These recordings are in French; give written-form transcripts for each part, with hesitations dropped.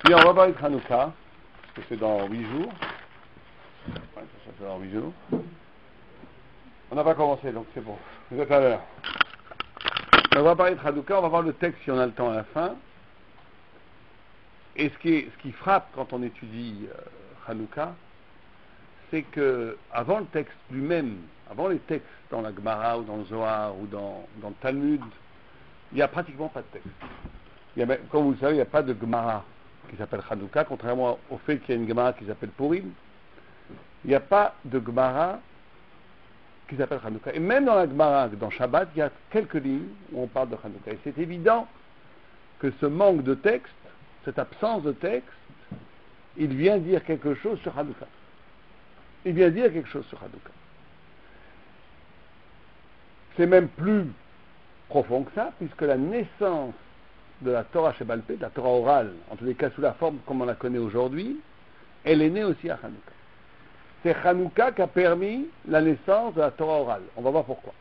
Bien, on va parler de Hanouka, parce que c'est dans 8 jours. Ouais, c'est dans 8 jours. On n'a pas commencé, donc c'est bon. Vous êtes à l'heure. On va parler de Hanouka, on va voir le texte si on a le temps à la fin. Et ce qui frappe quand on étudie Hanouka, c'est que avant le texte lui-même, avant les textes dans la Gemara ou dans le Zohar ou dans le Talmud, il n'y a pratiquement pas de texte. Comme vous le savez, il n'y a pas de Gemara qui s'appelle Hanouka, contrairement au fait qu'il y a une Gemara qui s'appelle Purim. Il n'y a pas de Gemara qui s'appelle Hanouka. Et même dans la Gemara, dans Shabbat, il y a quelques lignes où on parle de Hanouka. Et c'est évident que ce manque de texte, cette absence de texte, il vient dire quelque chose sur Hanouka. Il vient dire quelque chose sur Hanouka. C'est même plus profond que ça, puisque la naissance de la Torah Sheba'al Peh, de la Torah orale, en tous les cas sous la forme comme on la connaît aujourd'hui, elle est née aussi à Hanouka. C'est Hanouka qui a permis la naissance de la Torah orale. On va voir pourquoi.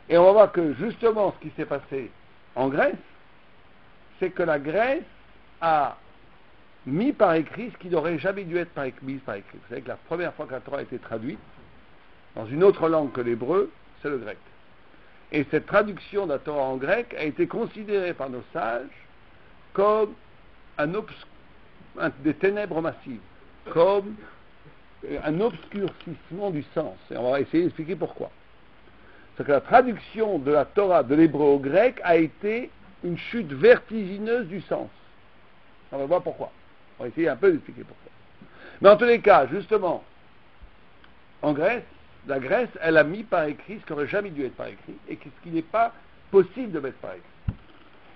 Et on va voir que justement ce qui s'est passé en Grèce, c'est que la Grèce a mis par écrit ce qui n'aurait jamais dû être mis par écrit. Vous savez que la première fois que la Torah a été traduite, dans une autre langue que l'hébreu, c'est le grec. Et cette traduction de la Torah en grec a été considérée par nos sages comme des ténèbres massives, comme un obscurcissement du sens. Et on va essayer d'expliquer pourquoi. C'est que la traduction de la Torah de l'hébreu au grec a été une chute vertigineuse du sens. On va voir pourquoi. On va essayer un peu d'expliquer pourquoi. Mais en tous les cas, justement, en Grèce, la Grèce, elle a mis par écrit ce qui n'aurait jamais dû être par écrit et ce qui n'est pas possible de mettre par écrit.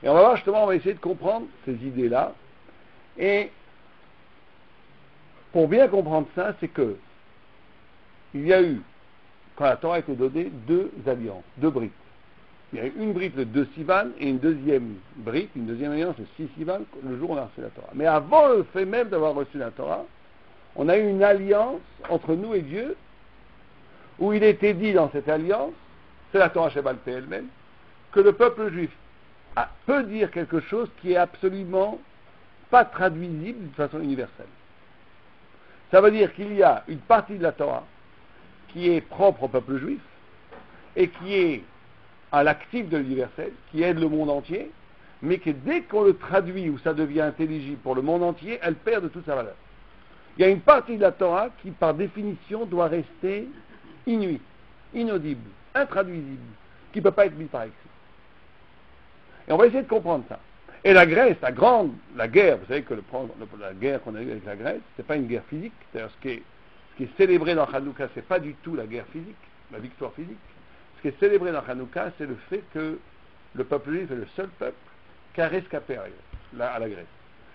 Et on va voir justement, on va essayer de comprendre ces idées-là. Et pour bien comprendre ça, c'est que il y a eu, quand la Torah a été donnée, deux alliances, deux brites. Il y a eu une brite le 2 Sivan et une deuxième brite, une deuxième alliance le 6 Sivan, le jour où on a reçu la Torah. Mais avant le fait même d'avoir reçu la Torah, on a eu une alliance entre nous et Dieu, où il était dit dans cette alliance, c'est la Torah Sheba'al Peh elle-même, que le peuple juif peut dire quelque chose qui est absolument pas traduisible d'une façon universelle. Ça veut dire qu'il y a une partie de la Torah qui est propre au peuple juif et qui est à l'actif de l'universel, qui aide le monde entier, mais que dès qu'on le traduit ou ça devient intelligible pour le monde entier, elle perd de toute sa valeur. Il y a une partie de la Torah qui, par définition, doit rester inuit, inaudible, intraduisible, qui ne peut pas être mise par écrit. Et on va essayer de comprendre ça. Et la Grèce, la guerre, vous savez que la guerre qu'on a eue avec la Grèce, c'est pas une guerre physique. C'est-à-dire ce qui est célébré dans Hanouka, c'est pas du tout la guerre physique, la victoire physique. Ce qui est célébré dans Hanouka, c'est le fait que le peuple juif est le seul peuple qui a rescapé à la Grèce.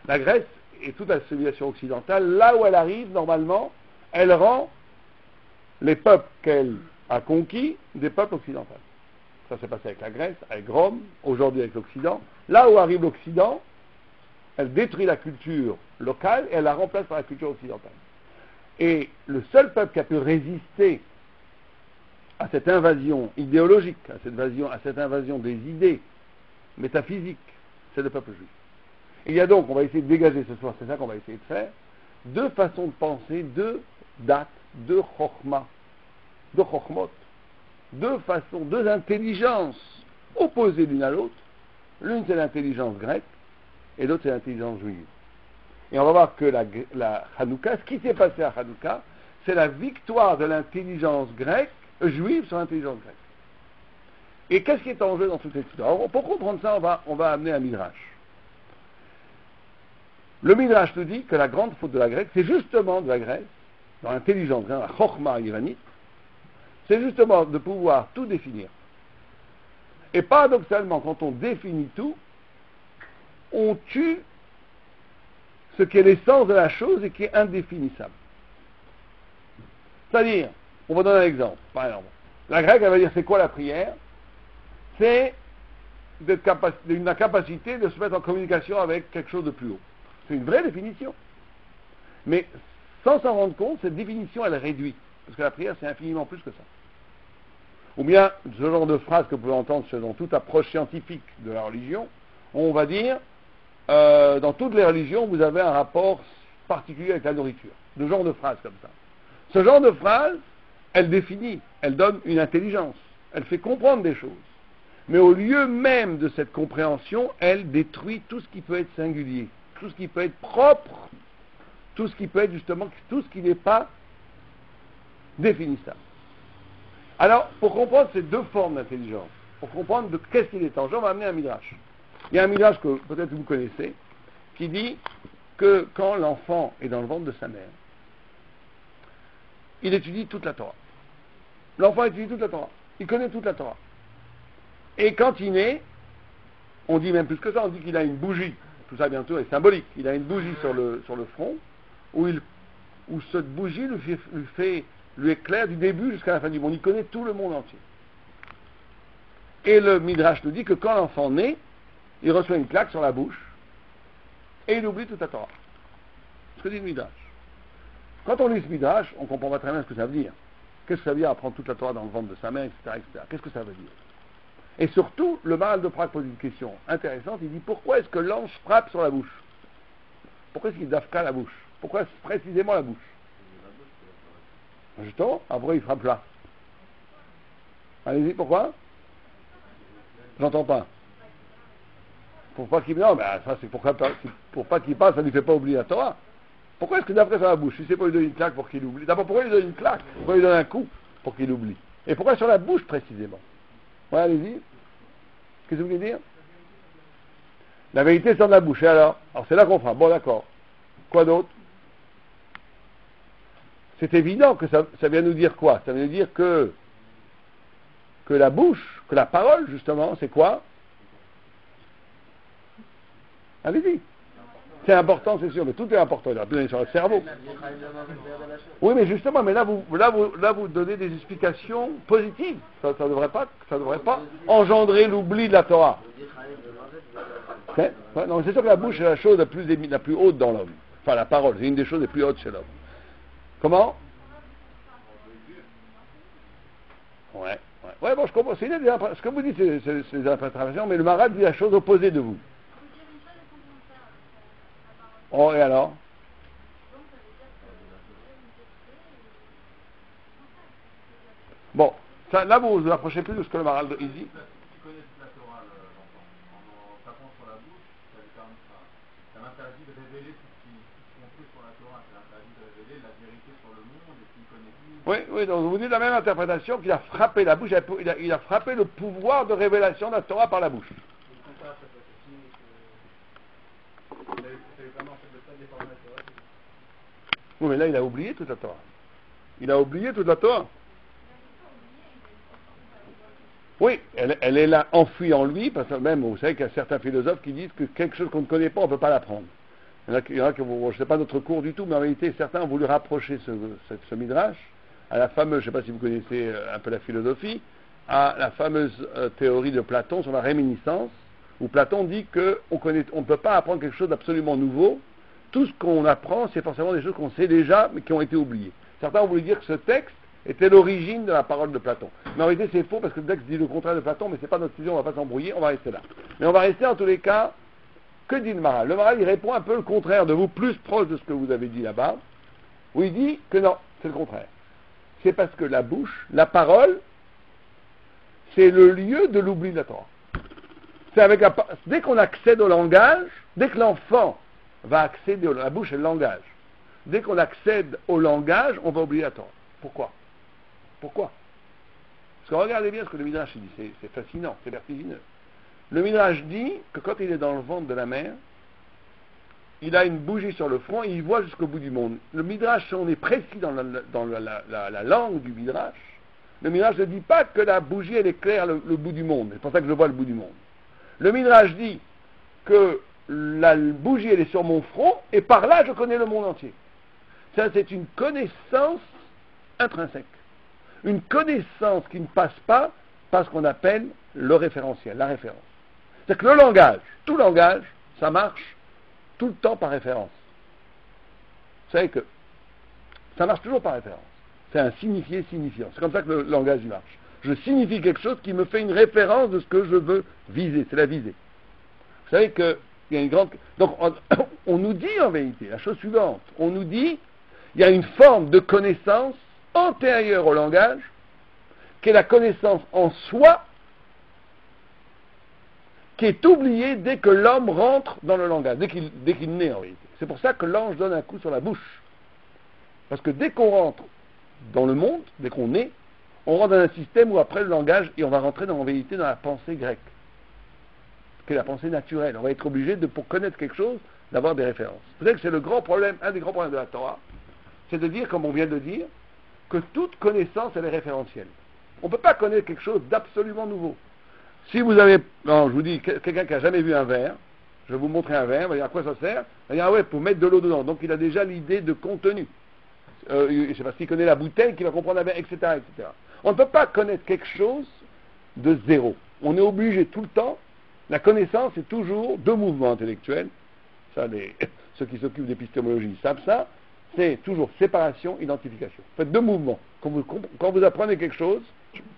La Grèce et toute la civilisation occidentale, là où elle arrive, normalement, elle rend les peuples qu'elle a conquis des peuples occidentaux. Ça s'est passé avec la Grèce, avec Rome, aujourd'hui avec l'Occident. Là où arrive l'Occident, elle détruit la culture locale et elle la remplace par la culture occidentale. Et le seul peuple qui a pu résister à cette invasion idéologique, à cette invasion des idées métaphysiques, c'est le peuple juif. Il y a donc, on va essayer de dégager ce soir, c'est ça qu'on va essayer de faire, deux façons de penser, deux dates, deux chokhmah, deux chokhmot, deux intelligences opposées l'une à l'autre. L'une c'est l'intelligence grecque et l'autre c'est l'intelligence juive. Et on va voir que la Hanouka, ce qui s'est passé à Hanouka, c'est la victoire de l'intelligence grecque, juive sur l'intelligence grecque. Et qu'est-ce qui est en jeu dans toute cette histoire? Alors, pour comprendre ça, on va amener un midrash. Le midrash nous dit que la grande faute de la Grèce, c'est justement de la Grèce, dans l'intelligence grecque, la chokhmah iranite, c'est justement de pouvoir tout définir. Et paradoxalement, quand on définit tout, on tue ce qui est l'essence de la chose et qui est indéfinissable. C'est-à-dire, on va donner un exemple. Par exemple, la grecque, elle va dire c'est quoi la prière? C'est la capacité de se mettre en communication avec quelque chose de plus haut. C'est une vraie définition. Mais sans s'en rendre compte, cette définition, elle réduit. Parce que la prière, c'est infiniment plus que ça. Ou bien, ce genre de phrase que vous pouvez entendre dans toute approche scientifique de la religion, on va dire, dans toutes les religions, vous avez un rapport particulier avec la nourriture. De genre de phrase comme ça. Ce genre de phrase, elle définit, elle donne une intelligence, elle fait comprendre des choses. Mais au lieu même de cette compréhension, elle détruit tout ce qui peut être singulier, tout ce qui peut être propre, tout ce qui peut être justement, tout ce qui n'est pas définissable. Alors, pour comprendre ces deux formes d'intelligence, pour comprendre de qu'est-ce qu'il est tangent, on va amener un midrash. Il y a un midrash que peut-être vous connaissez, qui dit que quand l'enfant est dans le ventre de sa mère, il étudie toute la Torah. L'enfant étudie toute la Torah. Il connaît toute la Torah. Et quand il naît, on dit même plus que ça, on dit qu'il a une bougie. Tout ça, bien sûr, est symbolique. Il a une bougie sur le front, où cette bougie lui éclaire du début jusqu'à la fin du monde. Il connaît tout le monde entier. Et le Midrash nous dit que quand l'enfant naît, il reçoit une claque sur la bouche, et il oublie toute la Torah. Ce que dit le Midrash. Quand on lit ce Midrash, on ne comprend pas très bien ce que ça veut dire. Qu'est-ce que ça veut dire apprendre toute la Torah dans le ventre de sa mère, etc., etc. Qu'est-ce que ça veut dire? Et surtout, le Maharal de Prague pose une question intéressante. Il dit, pourquoi est-ce que l'ange frappe sur la bouche? Pourquoi est-ce qu'il dafka la bouche? Pourquoi précisément la bouche? Justement, après il frappe là. Allez-y, pourquoi? J'entends pas. Pour pas qu'il... Non, ben ça c'est pour pas qu'il passe, ça ne lui fait pas oublier la Torah. Pourquoi est-ce que d'après sur la bouche? Si c'est pour lui donner une claque pour qu'il oublie. D'abord, pourquoi il lui donne une claque? Pourquoi il lui donne un coup pour qu'il oublie? Et pourquoi sur la bouche précisément? Ouais, allez-y. Qu'est-ce que vous voulez dire? La vérité c'est dans la bouche. Et alors c'est là qu'on frappe. Bon, d'accord. Quoi d'autre? C'est évident que ça vient nous dire quoi? Ça vient nous dire que la bouche, que la parole, justement, c'est quoi? Allez-y. C'est important, c'est sûr, mais tout est important. Il a plus sur le cerveau. Oui, mais justement, mais là vous donnez des explications positives. Ça devrait pas engendrer l'oubli de la Torah. Non, c'est sûr que la bouche est la chose la plus haute dans l'homme. Enfin, la parole, c'est une des choses les plus hautes chez l'homme. Comment? Ouais, bon, je comprends. Ce que vous dites, c'est des interprétations, mais le Maharal dit la chose opposée de vous. Oh, et alors? Bon, ça, là, vous vous approchez plus de ce que le Maharal il dit. Oui, donc vous dites la même interprétation qu'il a frappé la bouche, il a frappé le pouvoir de révélation de la Torah par la bouche. Oui, mais là, il a oublié toute la Torah. Il a oublié toute la Torah. Oui, elle est là, enfouie en lui, parce que même, vous savez qu'il y a certains philosophes qui disent que quelque chose qu'on ne connaît pas, on ne peut pas l'apprendre. Il y en a qui, je ne sais pas notre cours du tout, mais en réalité, certains ont voulu rapprocher ce midrash à la fameuse, je ne sais pas si vous connaissez un peu la philosophie, à la fameuse théorie de Platon sur la réminiscence, où Platon dit qu'on ne peut pas apprendre quelque chose d'absolument nouveau. Tout ce qu'on apprend, c'est forcément des choses qu'on sait déjà, mais qui ont été oubliées. Certains ont voulu dire que ce texte était l'origine de la parole de Platon. Mais en réalité, c'est faux, parce que le texte dit le contraire de Platon, mais ce n'est pas notre sujet, on ne va pas s'embrouiller, on va rester là. Mais on va rester en tous les cas, que dit le Maharal? Le Maharal, il répond un peu le contraire de vous, plus proche de ce que vous avez dit là-bas, où il dit que non, c'est le contraire. C'est parce que la bouche, la parole, c'est le lieu de l'oubli de la Torah. Dès qu'on accède au langage, dès que l'enfant va accéder la bouche et le langage, dès qu'on accède au langage, on va oublier la Torah. Pourquoi? Parce que regardez bien ce que le Midrash dit, c'est fascinant, c'est vertigineux. Le Midrash dit que quand il est dans le ventre de la mère, il a une bougie sur le front et il voit jusqu'au bout du monde. Le Midrash, on est précis dans la langue du Midrash. Le Midrash ne dit pas que la bougie, elle éclaire le bout du monde. C'est pour ça que je vois le bout du monde. Le Midrash dit que la bougie, elle est sur mon front et par là, je connais le monde entier. Ça, c'est une connaissance intrinsèque. Une connaissance qui ne passe pas par ce qu'on appelle le référentiel, la référence. C'est que le langage, tout langage, ça marche tout le temps par référence. Vous savez que ça marche toujours par référence. C'est un signifié-signifiant. C'est comme ça que le langage il marche. Je signifie quelque chose qui me fait une référence de ce que je veux viser. C'est la visée. Vous savez que Il y a une grande... Donc, on nous dit en vérité la chose suivante. On nous dit, il y a une forme de connaissance antérieure au langage, qui est la connaissance en soi, qui est oubliée dès que l'homme rentre dans le langage, dès qu'il naît en vérité. C'est pour ça que l'ange donne un coup sur la bouche. Parce que dès qu'on rentre dans le monde, dès qu'on naît, on rentre dans un système où après le langage, et on va rentrer en vérité dans la pensée grecque, qui est la pensée naturelle. On va être obligé, pour connaître quelque chose, d'avoir des références. Peut-être que c'est le grand problème, un des grands problèmes de la Torah, c'est de dire, comme on vient de le dire, que toute connaissance, elle est référentielle. On ne peut pas connaître quelque chose d'absolument nouveau. Si vous avez, non, je vous dis, quelqu'un qui n'a jamais vu un verre, je vais vous montrer un verre, il va dire à quoi ça sert? Il va dire, ah ouais, pour mettre de l'eau dedans. Donc il a déjà l'idée de contenu. C'est parce qu'il connaît la bouteille qu'il va comprendre la verre, etc., etc. On ne peut pas connaître quelque chose de zéro. On est obligé tout le temps, la connaissance est toujours deux mouvements intellectuels. Ça, ceux qui s'occupent d'épistémologie savent ça. C'est toujours séparation, identification. Vous faites deux mouvements. Quand vous apprenez quelque chose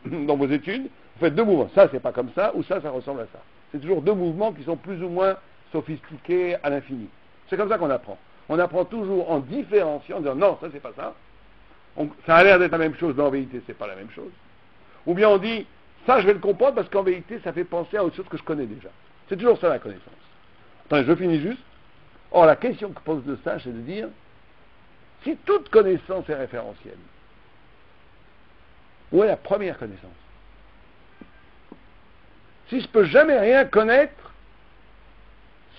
dans vos études, vous faites deux mouvements. Ça, c'est pas comme ça, ou ça ressemble à ça. C'est toujours deux mouvements qui sont plus ou moins sophistiqués à l'infini. C'est comme ça qu'on apprend. On apprend toujours en différenciant, en disant non, ça c'est pas ça. Ça a l'air d'être la même chose, mais en vérité c'est pas la même chose. Ou bien on dit, ça je vais le comprendre parce qu'en vérité ça fait penser à autre chose que je connais déjà. C'est toujours ça la connaissance. Attendez, je finis juste. Or la question que pose le sage, c'est de dire, si toute connaissance est référentielle, où est la première connaissance? Si je peux jamais rien connaître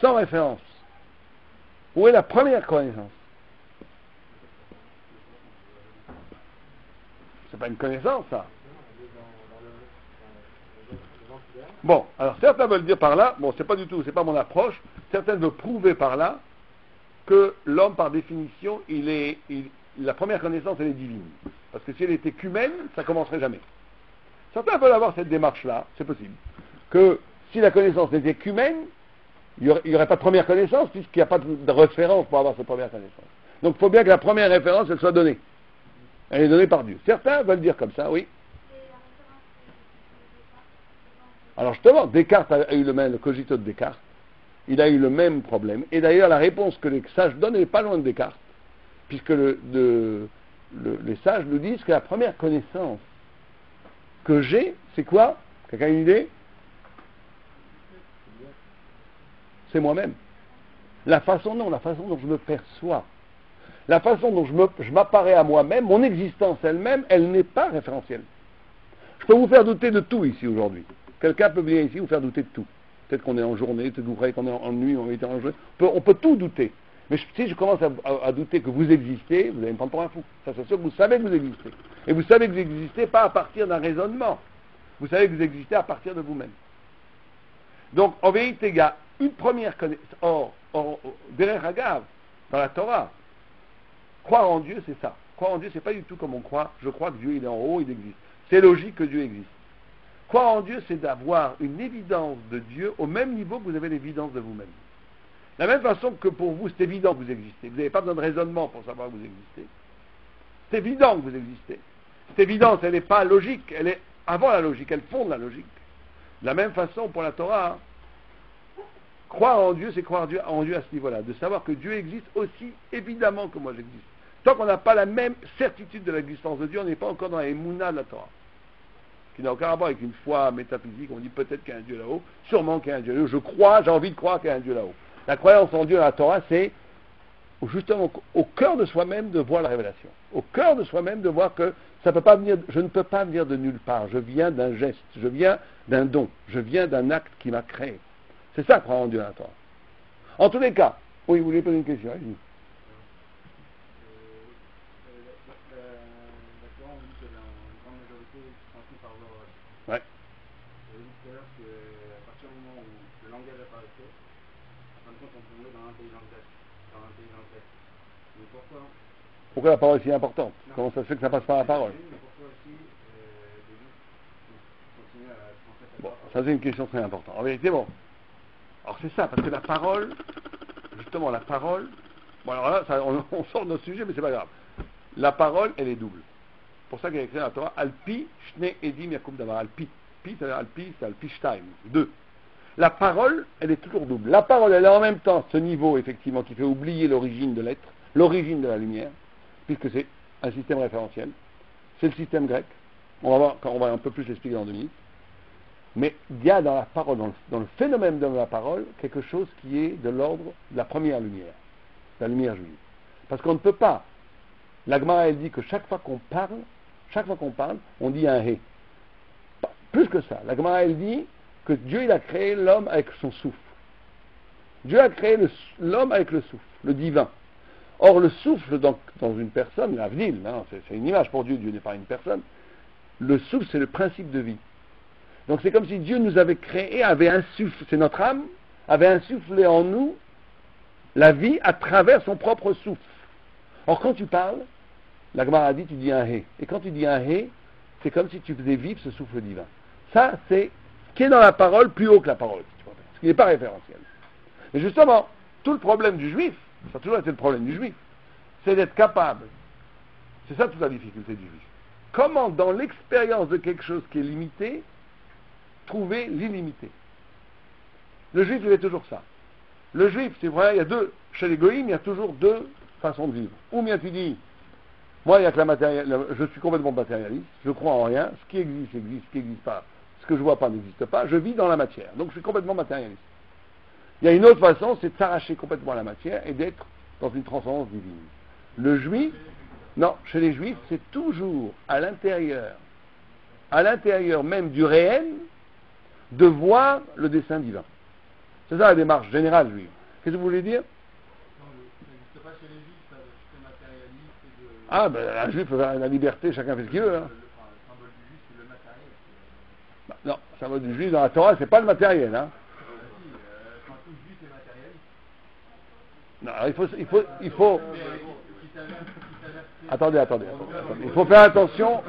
sans référence, où est la première connaissance? C'est pas une connaissance, ça. Bon, alors certains veulent dire par là, bon, c'est pas du tout, c'est pas mon approche, certains veulent prouver par là que l'homme, par définition, la première connaissance, elle est divine. Parce que si elle était qu'humaine, ça commencerait jamais. Certains veulent avoir cette démarche-là, c'est possible. Que si la connaissance n'était qu'humaine, il n'y aurait pas de première connaissance, puisqu'il n'y a pas de référence pour avoir cette première connaissance. Donc il faut bien que la première référence, elle soit donnée. Elle est donnée par Dieu. Certains veulent dire comme ça, oui. Alors justement, Descartes a eu le cogito de Descartes, il a eu le même problème. Et d'ailleurs, la réponse que les sages donnent n'est pas loin de Descartes, puisque les sages nous disent que la première connaissance que j'ai, c'est quoi? Quelqu'un a une idée? C'est moi-même. La façon dont je me perçois, la façon dont je m'apparais à moi-même, mon existence elle-même, elle n'est pas référentielle. Je peux vous faire douter de tout ici aujourd'hui. Quelqu'un peut venir ici vous faire douter de tout. Peut-être qu'on est en journée, peut-être que vous croyez qu'on est en nuit, on est en journée. On peut tout douter. Mais si je commence à douter que vous existez, vous allez me prendre pour un fou. Ça, c'est sûr que vous savez que vous existez. Et vous savez que vous n'existez pas à partir d'un raisonnement. Vous savez que vous existez à partir de vous-même. Donc, en vérité, il y a une première connaissance. Or, derrière Hagav, dans la Torah, croire en Dieu, c'est ça. Croire en Dieu, c'est pas du tout comme on croit. Je crois que Dieu, il est en haut, il existe. C'est logique que Dieu existe. Croire en Dieu, c'est d'avoir une évidence de Dieu au même niveau que vous avez l'évidence de vous-même. De la même façon que pour vous, c'est évident que vous existez. Vous n'avez pas besoin de raisonnement pour savoir que vous existez. C'est évident que vous existez. Cette évidence, elle n'est pas logique, elle est avant la logique, elle fonde la logique. De la même façon pour la Torah, croire en Dieu, c'est croire en Dieu à ce niveau-là, de savoir que Dieu existe aussi évidemment que moi j'existe. Tant qu'on n'a pas la même certitude de l'existence de Dieu, on n'est pas encore dans la émouna de la Torah, qui n'a aucun rapport avec une foi métaphysique. On dit peut-être qu'il y a un Dieu là-haut, sûrement qu'il y a un Dieu là-haut, je crois, j'ai envie de croire qu'il y a un Dieu là-haut. La croyance en Dieu dans la Torah, c'est justement au cœur de soi-même de voir la révélation, au cœur de soi-même de voir que ça peut pas venir, je ne peux pas venir de nulle part, je viens d'un geste, je viens d'un don, je viens d'un acte qui m'a créé. C'est ça, croire en Dieu dans la Torah. En tous les cas, oui, vous voulez poser une question, allez-y. Ouais. Pourquoi la parole est si importante? Comment ça se fait que ça passe par la parole? Bon, ça c'est une question très importante. En vérité, bon. Alors c'est ça, parce que la parole, justement la parole, bon alors là, on sort de notre sujet, mais c'est pas grave. La parole, elle est double. C'est pour ça qu'il y a écrit dans la Torah, Alpi, Shne Edim Yakum Davar. Alpi. Pi, c'est-à-dire Alpi, c'est Alpi Shtaim. Deux. la parole, elle est toujours double. La parole, elle a en même temps ce niveau, effectivement, qui fait oublier l'origine de l'être, l'origine de la lumière, puisque c'est un système référentiel. C'est le système grec. On va voir, on va un peu plus l'expliquer dans 2 minutes. Mais il y a dans la parole, dans le phénomène de la parole, quelque chose qui est de l'ordre de la première lumière, la lumière juive. Parce qu'on ne peut pas. La Gemara, elle dit que chaque fois qu'on parle, on dit un hé. Plus que ça. La Gemara, elle dit que Dieu, il a créé l'homme avec son souffle. Dieu a créé l'homme avec le souffle, le divin. Or, le souffle dans une personne, l'avenir, hein, c'est une image pour Dieu, Dieu n'est pas une personne. Le souffle, c'est le principe de vie. Donc c'est comme si Dieu nous avait créé, avait insufflé, c'est notre âme, avait insufflé en nous la vie à travers son propre souffle. Or quand tu parles, la Gemara dit, tu dis un hé. Et quand tu dis un hé, c'est comme si tu faisais vivre ce souffle divin. Ça, c'est ce qui est dans la parole plus haut que la parole, si tu vois, ce qui n'est pas référentiel. Et justement, tout le problème du juif, ça a toujours été le problème du juif, c'est d'être capable, c'est ça toute la difficulté du juif. Comment, dans l'expérience de quelque chose qui est limité, trouver l'illimité. Le juif, il est toujours ça. Le juif, c'est vrai, il y a deux, chez les goïms, il y a toujours 2 façons de vivre. Ou bien tu dis, moi, il y a que je suis complètement matérialiste, je crois en rien, ce qui existe, existe, ce qui n'existe pas, ce que je vois pas n'existe pas, je vis dans la matière, donc je suis complètement matérialiste. Il y a une autre façon, c'est de s'arracher complètement à la matière et d'être dans une transcendance divine. Le juif, non, chez les juifs, c'est toujours à l'intérieur même du réel, de voir le dessein divin. C'est ça la démarche générale juive. Qu'est-ce que vous voulez dire? Non, ça n'existe pas chez les juifs, ça, le système matérialiste et de... Ah, ben un juif, la liberté, chacun fait ce qu'il veut. Hein. Le symbole du juif, c'est le matériel. Non, le symbole du juif dans la Torah, c'est pas le matériel. Hein. Si, quand tout juif est matérialiste. Non, alors il faut... Attendez. Il faut faire attention.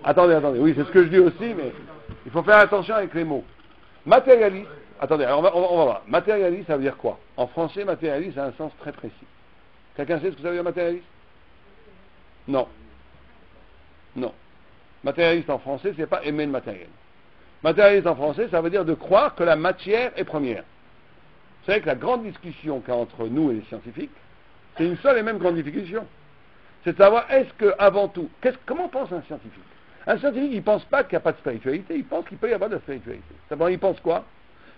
Attendez, oui, c'est ce que je dis aussi, mais il faut faire attention avec les mots. Matérialiste, attendez, alors on va voir. Matérialiste, ça veut dire quoi? En français, matérialiste a un sens très précis. Quelqu'un sait ce que ça veut dire matérialiste? Non. Matérialiste en français, c'est pas aimer le matériel. Matérialiste en français, ça veut dire de croire que la matière est première. Vous savez que la grande discussion qu'il y a entre nous et les scientifiques, c'est une seule et même grande discussion. C'est de savoir, est-ce que, avant tout, comment pense un scientifique? Un scientifique, il ne pense pas qu'il n'y a pas de spiritualité, il pense qu'il peut y avoir de la spiritualité. D'abord, il pense quoi?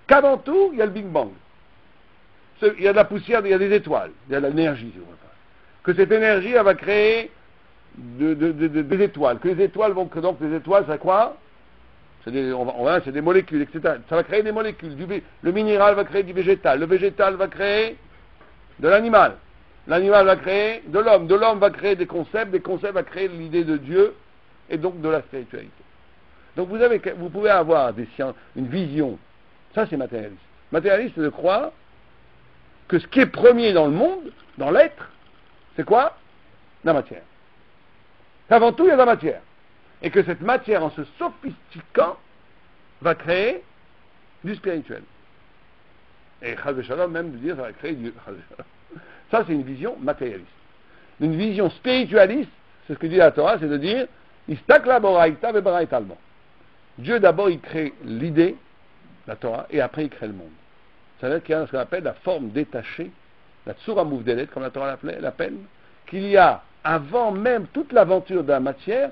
Qu'avant tout, il y a le Big Bang. Il y a de la poussière, il y a des étoiles, il y a de l'énergie, si vous voulez. Que cette énergie, elle va créer des étoiles. Que les étoiles vont, donc les étoiles, c'est quoi? C'est des molécules, etc. Ça va créer des molécules. Le minéral va créer du végétal. Le végétal va créer de l'animal. L'animal va créer de l'homme. De l'homme va créer des concepts va créer l'idée de Dieu et donc de la spiritualité. Donc vous pouvez avoir une vision. Ça, c'est matérialiste. Matérialiste, c'est de croire que ce qui est premier dans le monde, dans l'être, c'est quoi? La matière. Qu'avant tout, il y a de la matière. Et que cette matière, en se sophistiquant, va créer du spirituel. Et Chaz Shalom même de dire ça va créer du... Ça, c'est une vision matérialiste. Une vision spiritualiste, c'est ce que dit la Torah, c'est de dire Istakla boraïta vebaraïta alma. Dieu d'abord il crée l'idée, la Torah, et après il crée le monde. Ça veut dire qu'il y a ce qu'on appelle la forme détachée, la tsura mouvdelet, comme la Torah l'appelle, qu'il y a avant même toute l'aventure de la matière,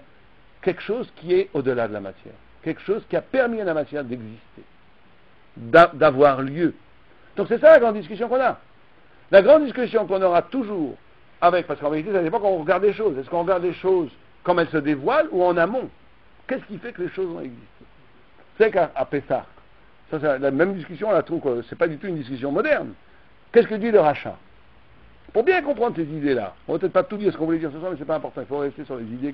quelque chose qui est au-delà de la matière, quelque chose qui a permis à la matière d'exister, d'avoir lieu. Donc c'est ça la grande discussion qu'on a. La grande discussion qu'on aura toujours avec, parce qu'en vérité, ça dépend quand on regarde les choses. Est-ce qu'on regarde les choses comme elles se dévoilent ou en amont? Qu'est-ce qui fait que les choses ont existé? C'est qu'à Pessah, ça c'est la même discussion, on la trouve, c'est pas du tout une discussion moderne. Qu'est-ce que dit le rachat? Pour bien comprendre ces idées-là, on va peut-être pas tout dire ce qu'on voulait dire ce soir, mais c'est pas important, il faut rester sur les idées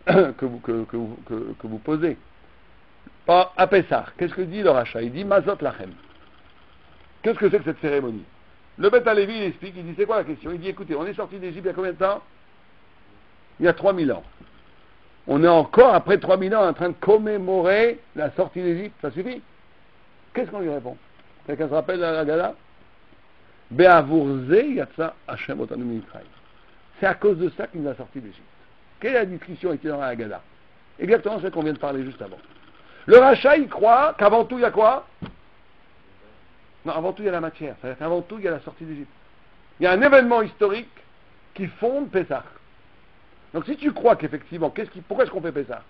que vous posez. À Pessah, qu'est-ce que dit le rachat? Il dit Mazot Lachem. Qu'est-ce que c'est que cette cérémonie? Le Beth Alevi, il explique, il dit, c'est quoi la question? Il dit, écoutez, on est sorti d'Égypte il y a combien de temps? Il y a 3000 ans. On est encore, après 3000 ans, en train de commémorer la sortie d'Égypte. Ça suffit? Qu'est-ce qu'on lui répond? Quelqu'un se rappelle la Gala? Be'avurze yatsa Hashem otanu mi'Mitzrayim. C'est à cause de ça qu'il nous a sorti d'Égypte. Quelle est la discussion ici dans la Haggadah? Exactement ce qu'on vient de parler juste avant. Le rachat, il croit qu'avant tout, il y a quoi? Non, avant tout, il y a la matière. C'est-à-dire qu'avant tout, il y a la sortie d'Égypte. Il y a un événement historique qui fonde Pessah. Donc si tu crois qu'effectivement, pourquoi est-ce qu'on fait Pessah?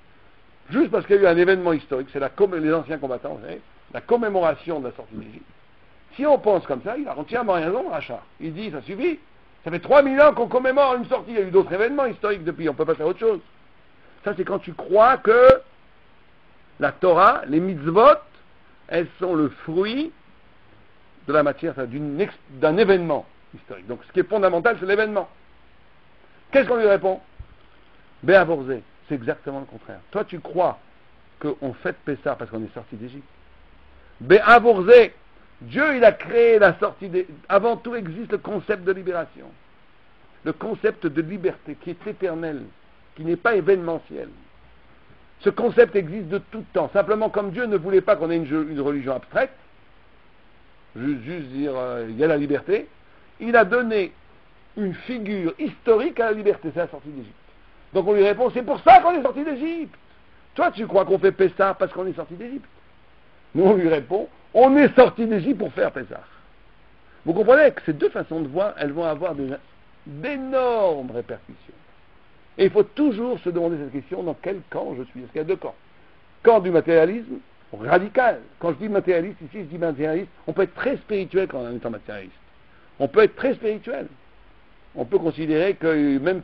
Juste parce qu'il y a eu un événement historique, c'est les anciens combattants, vous savez, la commémoration de la sortie d'Égypte. Si on pense comme ça, il a entièrement raison, le rachat. Il dit, ça suffit. Ça fait 3000 ans qu'on commémore une sortie. Il y a eu d'autres événements historiques depuis, on ne peut pas faire autre chose. Ça, c'est quand tu crois que la Torah, les mitzvot, elles sont le fruit de la matière, d'un événement historique. Donc ce qui est fondamental, c'est l'événement. Qu'est-ce qu'on lui répond? Béavorze, c'est exactement le contraire. Toi, tu crois qu'on fête Pessah parce qu'on est sorti d'Égypte. Béavorze, Dieu, il a créé la sortie d'Égypte. Avant tout existe le concept de libération. Le concept de liberté qui est éternel, qui n'est pas événementiel. Ce concept existe de tout temps. Simplement, comme Dieu ne voulait pas qu'on ait une religion abstraite, juste dire il y a la liberté, il a donné une figure historique à la liberté, c'est la sortie d'Égypte. Donc on lui répond, c'est pour ça qu'on est sorti d'Égypte. Toi, tu crois qu'on fait Pessah parce qu'on est sorti d'Égypte? Nous, on lui répond, on est sorti d'Égypte pour faire Pessah. Vous comprenez que ces deux façons de voir, elles vont avoir d'énormes répercussions. Et il faut toujours se demander cette question, dans quel camp je suis? Est-ce qu'il y a deux camps? Camp du matérialisme radical. Quand je dis matérialiste, ici je dis matérialiste, on peut être très spirituel quand on est en matérialiste. On peut être très spirituel. On peut considérer que même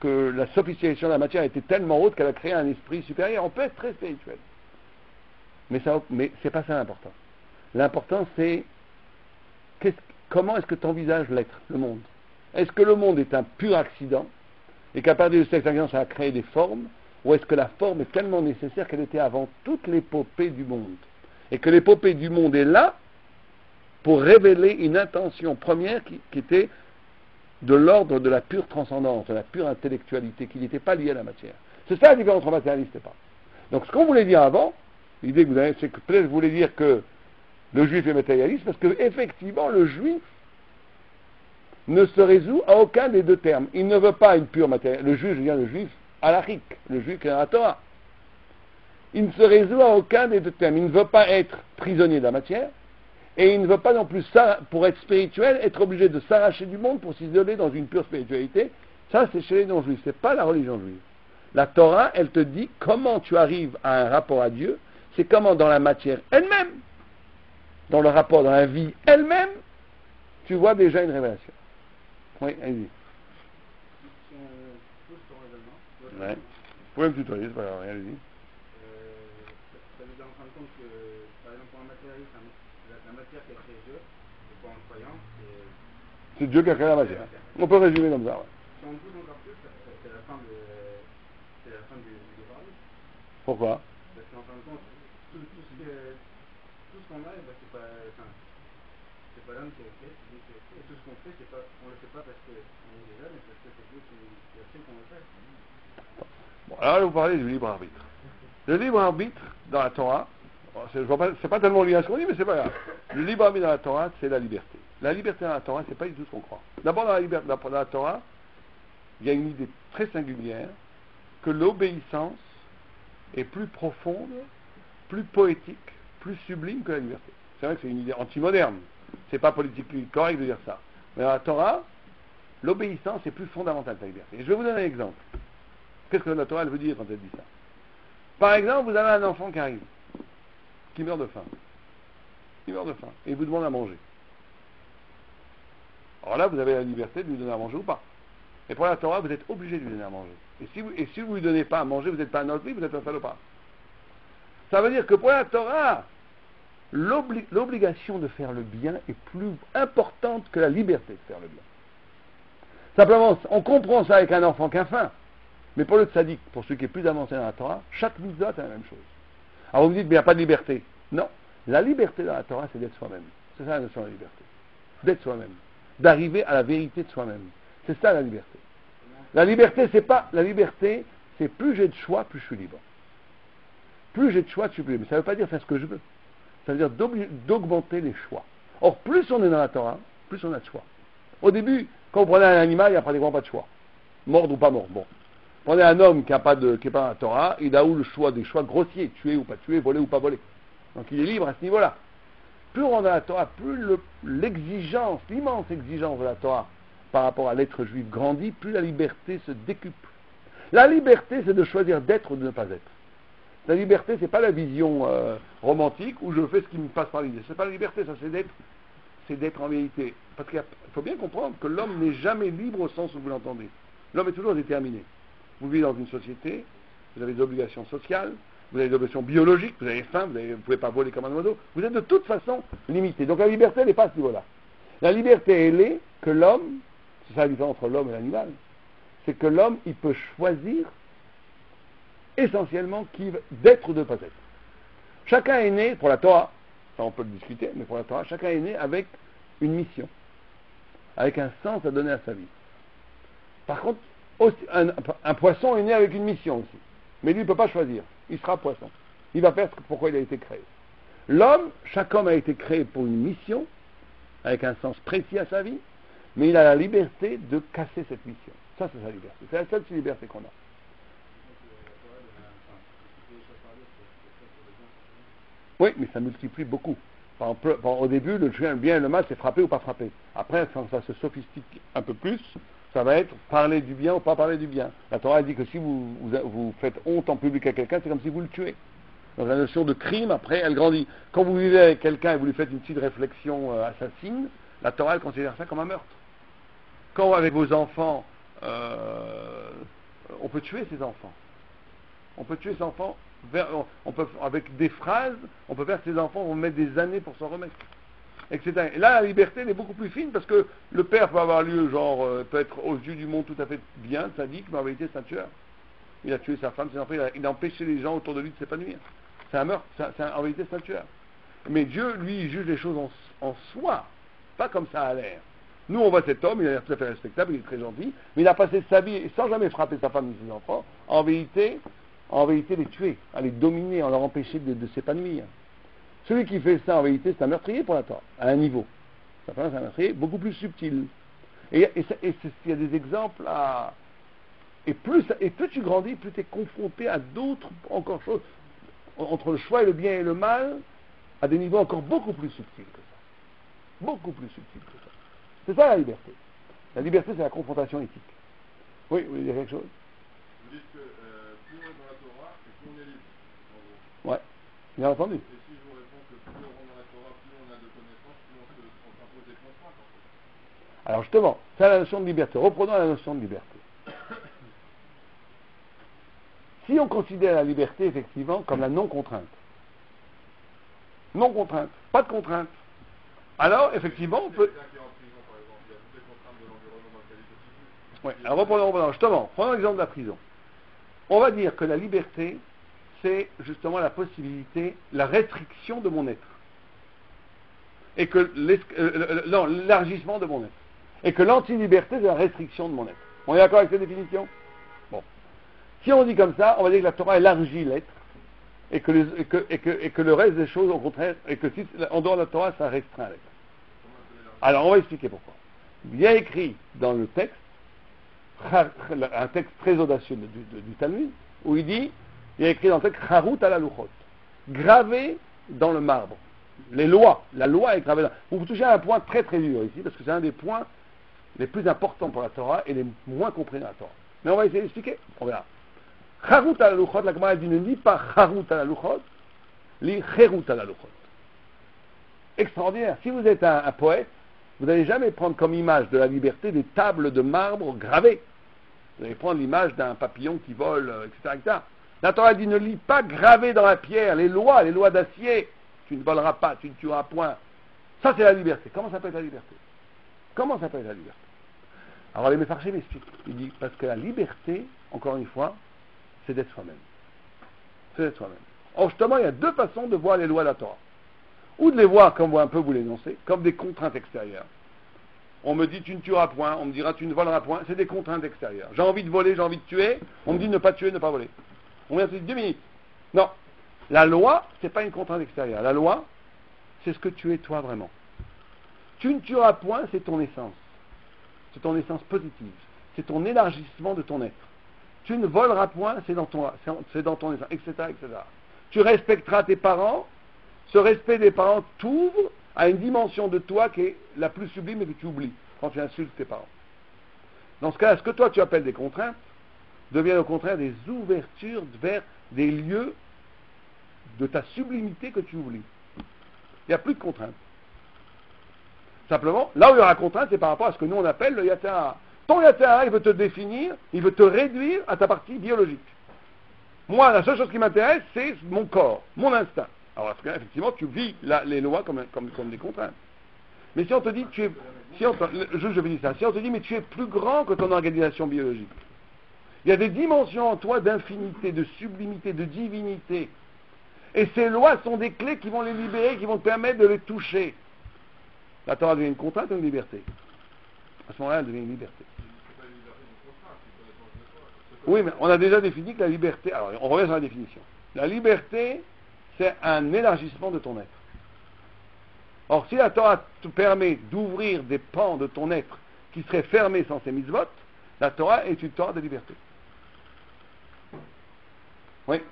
que la sophistication de la matière était tellement haute qu'elle a créé un esprit supérieur. On peut être très spirituel. Mais c'est pas ça l'important. L'important c'est comment est-ce que tu envisages l'être, le monde? Est-ce que le monde est un pur accident et qu'à partir de cet accident ça a créé des formes? Ou est-ce que la forme est tellement nécessaire qu'elle était avant toute l'épopée du monde? Et que l'épopée du monde est là pour révéler une intention première qui était de l'ordre de la pure transcendance, de la pure intellectualité, qui n'était pas liée à la matière. C'est ça la différence entre matérialiste et pas. Donc ce qu'on voulait dire avant, l'idée que vous avez, c'est que peut-être vous voulez dire que le juif est matérialiste, parce que effectivement le juif ne se résout à aucun des deux termes. Il ne veut pas une pure matière. Le juif, je veux dire le juif halachique, le juif qui est dans la Torah. Il ne se résout à aucun des deux termes. Il ne veut pas être prisonnier de la matière, et il ne veut pas non plus, pour être spirituel, être obligé de s'arracher du monde pour s'isoler dans une pure spiritualité. Ça, c'est chez les non-juifs, c'est pas la religion juive. La Torah, elle te dit comment tu arrives à un rapport à Dieu, c'est comment dans la matière elle-même, dans le rapport, dans la vie elle-même, tu vois déjà une révélation. Oui, allez-y. Ouais. Vous pouvez me tutoyer, c'est pas grave, allez-y. Ça veut dire en fin de compte que, par exemple, pour un matérialiste, la matière qui a créé Dieu, et pour un croyant, c'est Dieu qui a créé la matière. On peut résumer comme ça, ouais. Si on pousse encore plus, c'est la fin du libéralisme. Pourquoi? Parce qu'en fin de compte, tout ce qu'on a, c'est pas l'homme qui a créé, c'est Dieu qui a créé. Et tout ce qu'on fait, on le fait pas parce qu'on est des hommes, mais parce que c'est Dieu qui a fait qu'on le fait. Bon, alors vous parlez du libre arbitre. Le libre arbitre dans la Torah, c'est pas tellement lié à ce qu'on dit, mais c'est pas grave. Le libre arbitre dans la Torah, c'est la liberté. La liberté dans la Torah, c'est pas du tout ce qu'on croit. D'abord, dans la Torah, il y a une idée très singulière que l'obéissance est plus profonde, plus poétique, plus sublime que la liberté. C'est vrai que c'est une idée anti-moderne. C'est pas politiquement correct de dire ça. Mais dans la Torah, l'obéissance est plus fondamentale que la liberté. Et je vais vous donner un exemple. Qu'est-ce que la Torah elle veut dire quand elle dit ça? Par exemple, vous avez un enfant qui arrive, qui meurt de faim. Il meurt de faim. Et il vous demande à manger. Alors là, vous avez la liberté de lui donner à manger ou pas. Et pour la Torah, vous êtes obligé de lui donner à manger. Et si vous ne lui donnez pas à manger, vous n'êtes pas un autre, vous êtes un salopard. Ça veut dire que pour la Torah, l'obligation de faire le bien est plus importante que la liberté de faire le bien. Simplement, on comprend ça avec un enfant qui a faim. Mais pour le tzaddik, pour celui qui est plus avancé dans la Torah, chaque mitzvah est la même chose. Alors vous me dites, mais il n'y a pas de liberté. Non. La liberté dans la Torah, c'est d'être soi-même. C'est ça la notion de la liberté. D'être soi-même. D'arriver à la vérité de soi-même. C'est ça la liberté. La liberté, c'est plus j'ai de choix, plus je suis libre. Plus j'ai de choix, plus je suis libre. Mais ça ne veut pas dire faire ce que je veux. Ça veut dire d'augmenter les choix. Or, plus on est dans la Torah, plus on a de choix. Au début, quand on prenait un animal, il n'y a pratiquement pas de choix. Mordre ou pas mordre. Bon. Prenez un homme qui n'est pas dans la Torah, il a eu le choix, des choix grossiers, tuer ou pas tuer, voler ou pas voler. Donc il est libre à ce niveau-là. Plus on rentre dans la Torah, plus l'exigence, l'immense exigence de la Torah par rapport à l'être juif grandit, plus la liberté se décuple. La liberté, c'est de choisir d'être ou de ne pas être. La liberté, c'est pas la vision romantique où je fais ce qui me passe par l'idée. C'est pas la liberté, ça c'est d'être en vérité. Parce qu'il faut bien comprendre que l'homme n'est jamais libre au sens où vous l'entendez. L'homme est toujours déterminé. Vous vivez dans une société, vous avez des obligations sociales, vous avez des obligations biologiques, vous avez faim, vous ne pouvez pas voler comme un oiseau. Vous êtes de toute façon limité. Donc la liberté, elle n'est pas à ce niveau-là. La liberté, elle est que l'homme, c'est ça la différence entre l'homme et l'animal, c'est que l'homme, il peut choisir essentiellement d'être ou de ne pas être. Chacun est né, pour la Torah, ça on peut le discuter, mais pour la Torah, chacun est né avec une mission, avec un sens à donner à sa vie. Par contre, un poisson est né avec une mission aussi, mais lui il ne peut pas choisir, il sera poisson. Il va faire pourquoi il a été créé. L'homme, chaque homme a été créé pour une mission, avec un sens précis à sa vie, mais il a la liberté de casser cette mission. Ça, c'est sa liberté. C'est la seule liberté qu'on a. Oui, mais ça multiplie beaucoup. Par exemple, au début, le bien et le mal, c'est frapper ou pas frapper. Après, quand ça se sophistique un peu plus, ça va être parler du bien ou pas parler du bien. La Torah dit que si vous faites honte en public à quelqu'un, c'est comme si vous le tuez. Donc la notion de crime, après, elle grandit. Quand vous vivez avec quelqu'un et vous lui faites une petite réflexion assassine, la Torah, elle considère ça comme un meurtre. Quand avec vos enfants, on peut tuer ses enfants. On peut tuer ses enfants, avec des phrases, on peut faire que ses enfants vont mettre des années pour s'en remettre. Etc. Et là, la liberté, elle est beaucoup plus fine parce que le père peut avoir lieu, peut être aux yeux du monde tout à fait bien, sadique, mais en vérité, c'est un tueur. Il a tué sa femme, ses enfants, il a empêché les gens autour de lui de s'épanouir. C'est un meurtre, en vérité, c'est un tueur. Mais Dieu, lui, il juge les choses en soi, pas comme ça a l'air. Nous, on voit cet homme, il a l'air tout à fait respectable, il est très gentil, mais il a passé sa vie, sans jamais frapper sa femme ni ses enfants, en vérité, les tuer, à les dominer, en leur empêcher de s'épanouir. Celui qui fait ça, en vérité, c'est un meurtrier pour la Torah, à un niveau. Ça c'est un meurtrier beaucoup plus subtil. Et il y a des exemples à... Et plus tu grandis, plus tu es confronté à d'autres encore choses, entre le choix et le bien et le mal, à des niveaux encore beaucoup plus subtils que ça. Beaucoup plus subtils que ça. C'est ça la liberté. La liberté, c'est la confrontation éthique. Oui, vous voulez dire quelque chose? Vous dites que plus on est dans la Torah, et plus on est libre. En gros. Ouais, bien entendu. Et si je vous réponds que plus on rentre dans la Torah, plus on a de connaissances, plus on s'impose des contraintes, en fait. Alors justement, c'est la notion de liberté. Reprenons la notion de liberté. Si on considère la liberté, effectivement, comme la non-contrainte, non-contrainte, pas de contrainte, alors, effectivement, on peut... Oui, alors reprenons, justement, prenons l'exemple de la prison. On va dire que la liberté, c'est justement la possibilité, la restriction de mon être. Et que l'élargissement de mon être. Et que l'anti-liberté, c'est la restriction de mon être. On est d'accord avec cette définition? Bon. Si on dit comme ça, on va dire que la Torah élargit l'être, et que le reste des choses, au contraire, et que si en dehors de la Torah, ça restreint l'être. Alors, on va expliquer pourquoi. Il y a écrit dans le texte, un texte très audacieux du Talmud, où il y a écrit dans le texte Charut ala luchot, gravé dans le marbre. Les lois, la loi est gravée là. Vous touchez à un point très très dur ici, parce que c'est un des points les plus importants pour la Torah et les moins compris dans la Torah. Mais on va essayer d'expliquer, on verra. Charut ala luchot, la Gemara dit ne lit pas Charut ala luchot, lit Cherut ala luchot. Extraordinaire. Si vous êtes un poète, vous n'allez jamais prendre comme image de la liberté des tables de marbre gravées. Vous allez prendre l'image d'un papillon qui vole, etc., etc. La Torah dit ne lis pas gravé dans la pierre les lois d'acier. Tu ne voleras pas, tu ne tueras point. Ça, c'est la liberté. Comment ça peut être la liberté? Comment ça peut être la liberté? Alors les Mefarchim m'expliquent. Il dit parce que la liberté, encore une fois, c'est d'être soi-même. C'est d'être soi-même. Or, justement, il y a deux façons de voir les lois de la Torah. Ou de les voir, comme un peu vous l'énoncez, comme des contraintes extérieures. On me dit tu ne tueras point, on me dira tu ne voleras point, c'est des contraintes extérieures. J'ai envie de voler, j'ai envie de tuer, on me dit ne pas tuer, ne pas voler. On vient de dire 2 minutes. Non. La loi, c'est pas une contrainte extérieure. La loi, c'est ce que tu es toi vraiment. Tu ne tueras point, c'est ton essence. C'est ton essence positive. C'est ton élargissement de ton être. Tu ne voleras point, c'est dans ton essence, etc., etc. Tu respecteras tes parents. Ce respect des parents t'ouvre à une dimension de toi qui est la plus sublime et que tu oublies quand tu insultes tes parents. Dans ce cas, ce que toi tu appelles des contraintes deviennent au contraire des ouvertures vers des lieux de ta sublimité que tu oublies. Il n'y a plus de contraintes. Simplement, là où il y aura contrainte, c'est par rapport à ce que nous on appelle le yatara. Ton yatara, il veut te définir, il veut te réduire à ta partie biologique. Moi, la seule chose qui m'intéresse, c'est mon corps, mon instinct. Alors, effectivement, tu vis les lois comme des contraintes. Mais si on te dit, je vais dire ça, si on te dit, mais tu es plus grand que ton organisation biologique, il y a des dimensions en toi d'infinité, de sublimité, de divinité. Et ces lois sont des clés qui vont les libérer, qui vont te permettre de les toucher. La Torah devient une contrainte ou une liberté? À ce moment-là, elle devient une liberté. Oui, mais on a déjà défini que la liberté... Alors, on revient sur la définition. La liberté, c'est un élargissement de ton être. Or, si la Torah te permet d'ouvrir des pans de ton être qui seraient fermés sans ces mitzvot, la Torah est une Torah de liberté. Oui.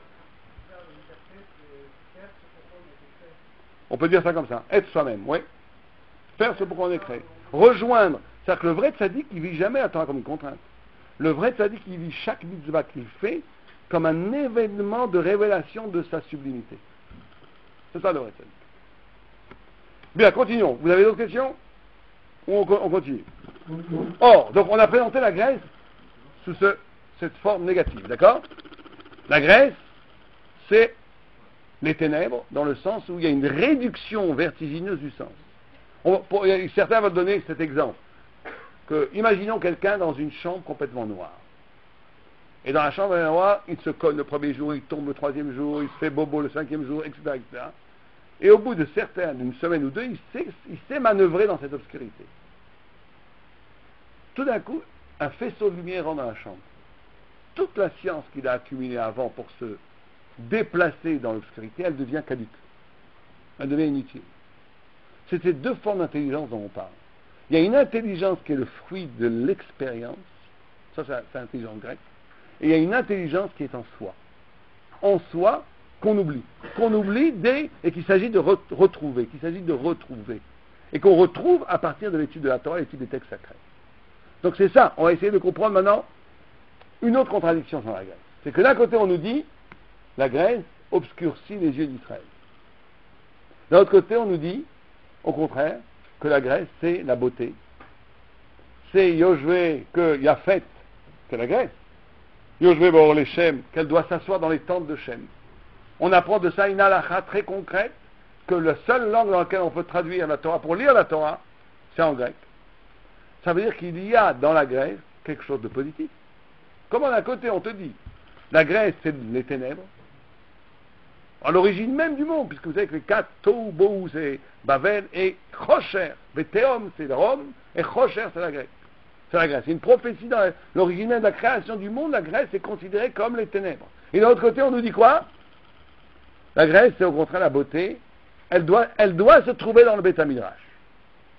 On peut dire ça comme ça. Être soi-même, oui. Faire ce pour qu'on est créé. Rejoindre. C'est-à-dire que le vrai tzaddik, il ne vit jamais la Torah comme une contrainte. Le vrai tzaddik, il vit chaque mitzvah qu'il fait comme un événement de révélation de sa sublimité. C'est ça le vrai tzaddik. Bien, continuons. Vous avez d'autres questions? Ou on continue? Or, donc on a présenté la Grèce sous cette forme négative, d'accord? La Grèce, c'est les ténèbres, dans le sens où il y a une réduction vertigineuse du sens. Certains vont donner cet exemple. Imaginons quelqu'un dans une chambre complètement noire. Et dans la chambre noire, il se colle le premier jour, il tombe le troisième jour, il se fait bobo le cinquième jour, etc., etc. Et au bout d'une semaine ou deux, il sait manœuvrer dans cette obscurité. Tout d'un coup, un faisceau de lumière rentre dans la chambre. Toute la science qu'il a accumulée avant pour se déplacer dans l'obscurité, elle devient caduque. Elle devient inutile. C'est ces deux formes d'intelligence dont on parle. Il y a une intelligence qui est le fruit de l'expérience, ça c'est l'intelligence grecque, et il y a une intelligence qui est en soi qu'on oublie et qu'il s'agit de retrouver, et qu'on retrouve à partir de l'étude de la Torah, l'étude des textes sacrés. Donc c'est ça, on va essayer de comprendre maintenant une autre contradiction sur la Grèce. C'est que d'un côté on nous dit, la Grèce obscurcit les yeux d'Israël. D'un autre côté on nous dit, au contraire, que la Grèce, c'est la beauté. C'est Yoshvé, que Yafet, c'est la Grèce. Yoshvé Bor les Shem, qu'elle doit s'asseoir dans les tentes de Shem. On apprend de ça une halakha très concrète, que la seule langue dans laquelle on peut traduire la Torah, pour lire la Torah, c'est en grec. Ça veut dire qu'il y a dans la Grèce quelque chose de positif. Comment d'un côté on te dit, la Grèce c'est les ténèbres, à l'origine même du monde, puisque vous savez que les quatre, Tohu, Bohu, c'est Babel, et Chosher, Béthéum, c'est Rome, et Chosher, c'est la Grèce. C'est la Grèce. C'est une prophétie dans l'origine même de la création du monde, la Grèce est considérée comme les ténèbres. Et de l'autre côté, on nous dit quoi? La Grèce, c'est au contraire la beauté. Elle doit se trouver dans le Beth Midrash.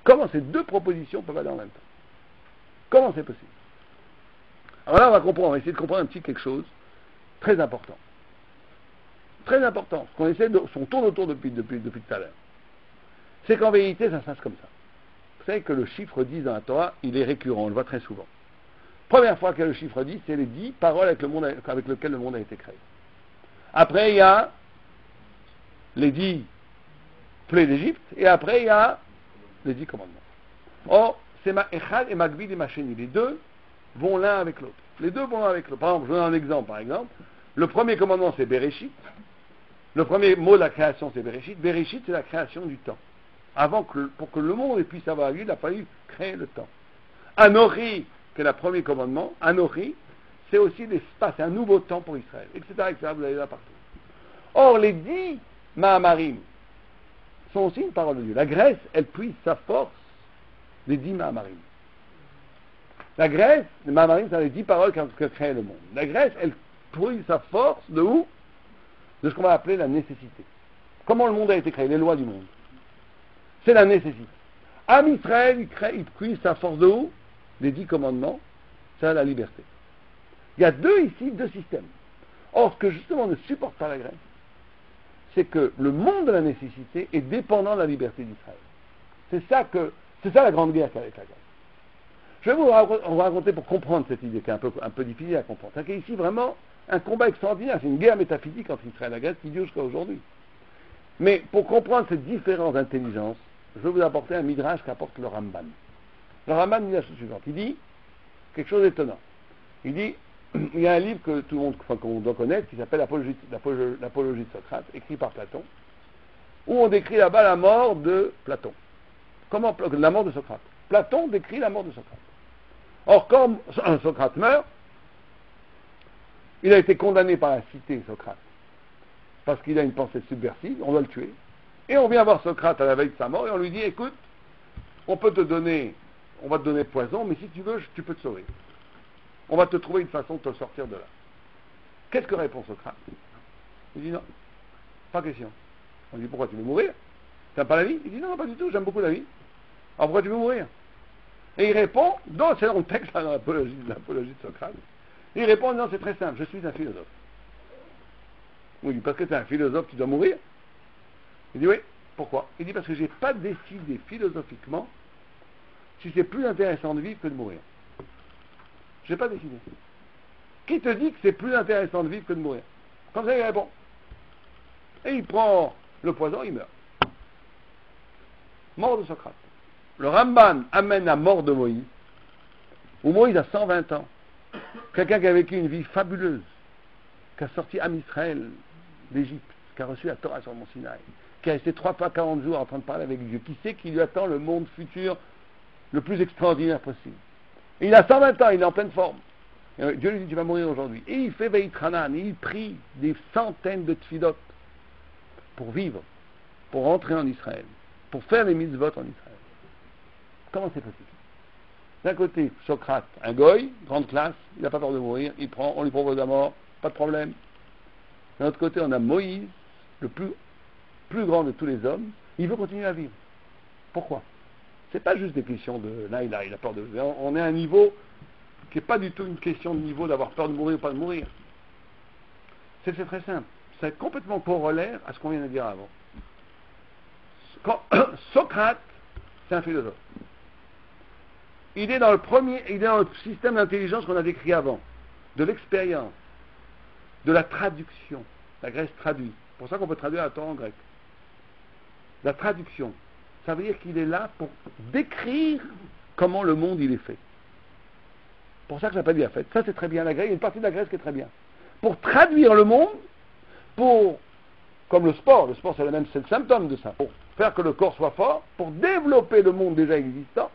Comment ces deux propositions peuvent aller en même temps? Comment c'est possible? Alors là, on va essayer de comprendre un petit quelque chose très important. Très important, ce qu'on tourne autour depuis tout à l'heure. C'est qu'en vérité, ça se passe comme ça. Vous savez que le chiffre 10 dans la Torah, il est récurrent, on le voit très souvent. Première fois qu'il y a le chiffre 10, c'est les 10 paroles avec lesquelles le monde a été créé. Après, il y a les 10 plaies d'Égypte, et après, il y a les 10 commandements. Or, c'est Echad et Magbid et Macheni. Les deux vont l'un avec l'autre. Les deux vont l'un avec l'autre. Par exemple, je vous donne un exemple, Le premier commandement, c'est Bereshit. Le premier mot de la création, c'est Bereshit. Bereshit, c'est la création du temps. Pour que le monde puisse avoir lieu, il a fallu créer le temps. Anori, qui est le premier commandement, Anori, c'est aussi l'espace, c'est un nouveau temps pour Israël, etc., etc., vous allez là partout. Or, les 10 Mahamarim sont aussi une parole de Dieu. La Grèce, elle puise sa force des 10 Mahamarim. La Grèce, les Mahamarim, c'est les 10 paroles qui ont créé le monde. La Grèce, elle puise sa force de où? De ce qu'on va appeler la nécessité. Comment le monde a été créé? Les lois du monde. C'est la nécessité. Am Israël, il puise sa force de où? Les 10 commandements, c'est la liberté. Il y a deux systèmes. Or, ce que justement ne supporte pas la Grèce, c'est que le monde de la nécessité est dépendant de la liberté d'Israël. C'est ça la grande guerre qu'avec la Grèce. Je vais vous raconter pour comprendre cette idée qui est un peu difficile à comprendre. C'est qu'il y a ici vraiment un combat extraordinaire. C'est une guerre métaphysique entre Israël et la Grèce qui dure jusqu'à aujourd'hui. Mais pour comprendre cette différence d'intelligence, je vais vous apporter un midrash qu'apporte le Ramban. Le Ramban dit la chose suivante. Il dit quelque chose d'étonnant. Il dit, il y a un livre que tout le monde, qu'on doit connaître, qui s'appelle l'Apologie de Socrate, écrit par Platon, où on décrit là-bas la mort de Platon. La mort de Socrate. Platon décrit la mort de Socrate. Or, quand Socrate meurt, il a été condamné par la cité, Socrate, parce qu'il a une pensée subversive, on doit le tuer. Et on vient voir Socrate à la veille de sa mort et on lui dit, écoute, on va te donner poison, mais si tu veux, tu peux te sauver. On va te trouver une façon de te sortir de là. Qu'est-ce que répond Socrate? Il dit non, pas question. On dit, pourquoi tu veux mourir? T'aimes pas la vie? Il dit non, pas du tout, j'aime beaucoup la vie. Alors pourquoi tu veux mourir? Et il répond, c'est dans le texte, dans l'apologie de Socrate, il répond, non, c'est très simple, je suis un philosophe. Oui, parce que tu es un philosophe, tu dois mourir. Il dit oui, pourquoi? Il dit parce que j'ai pas décidé philosophiquement si c'est plus intéressant de vivre que de mourir. J'ai pas décidé. Qui te dit que c'est plus intéressant de vivre que de mourir? Comme ça, il répond. Et il prend le poison, il meurt. Mort de Socrate. Le Ramban amène la mort de Moïse, où Moïse a 120 ans. Quelqu'un qui a vécu une vie fabuleuse, qui a sorti Am Israël d'Égypte, qui a reçu la Torah sur le mont Sinaï, qui a resté 3 fois 40 jours en train de parler avec Dieu, qui sait qu'il lui attend le monde futur le plus extraordinaire possible. Et il a 120 ans, il est en pleine forme. Et Dieu lui dit, tu vas mourir aujourd'hui. Et il fait Veïtranan, et il prie des centaines de tfilot pour vivre, pour rentrer en Israël, pour faire les mitzvot en Israël. Comment c'est possible? D'un côté, Socrate, un goy, grande classe, il n'a pas peur de mourir, on lui propose la mort, pas de problème. D'un autre côté, on a Moïse, le plus grand de tous les hommes, il veut continuer à vivre. Pourquoi? C'est pas juste des questions de là, il a peur de mourir. On est à un niveau qui n'est pas du tout une question de niveau d'avoir peur de mourir ou pas de mourir. C'est très simple. C'est complètement corollaire à ce qu'on vient de dire avant. Socrate, c'est un philosophe. Il est dans le système d'intelligence qu'on a décrit avant, de l'expérience, de la traduction. La Grèce traduit. C'est pour ça qu'on peut traduire la Torah en grec. La traduction, ça veut dire qu'il est là pour décrire comment le monde il est fait. Pour ça que j'appelle bien fait. Ça c'est très bien la Grèce, il y a une partie de la Grèce qui est très bien. Pour traduire le monde, comme le sport c'est le symptôme de ça. Pour faire que le corps soit fort, pour développer le monde déjà existant,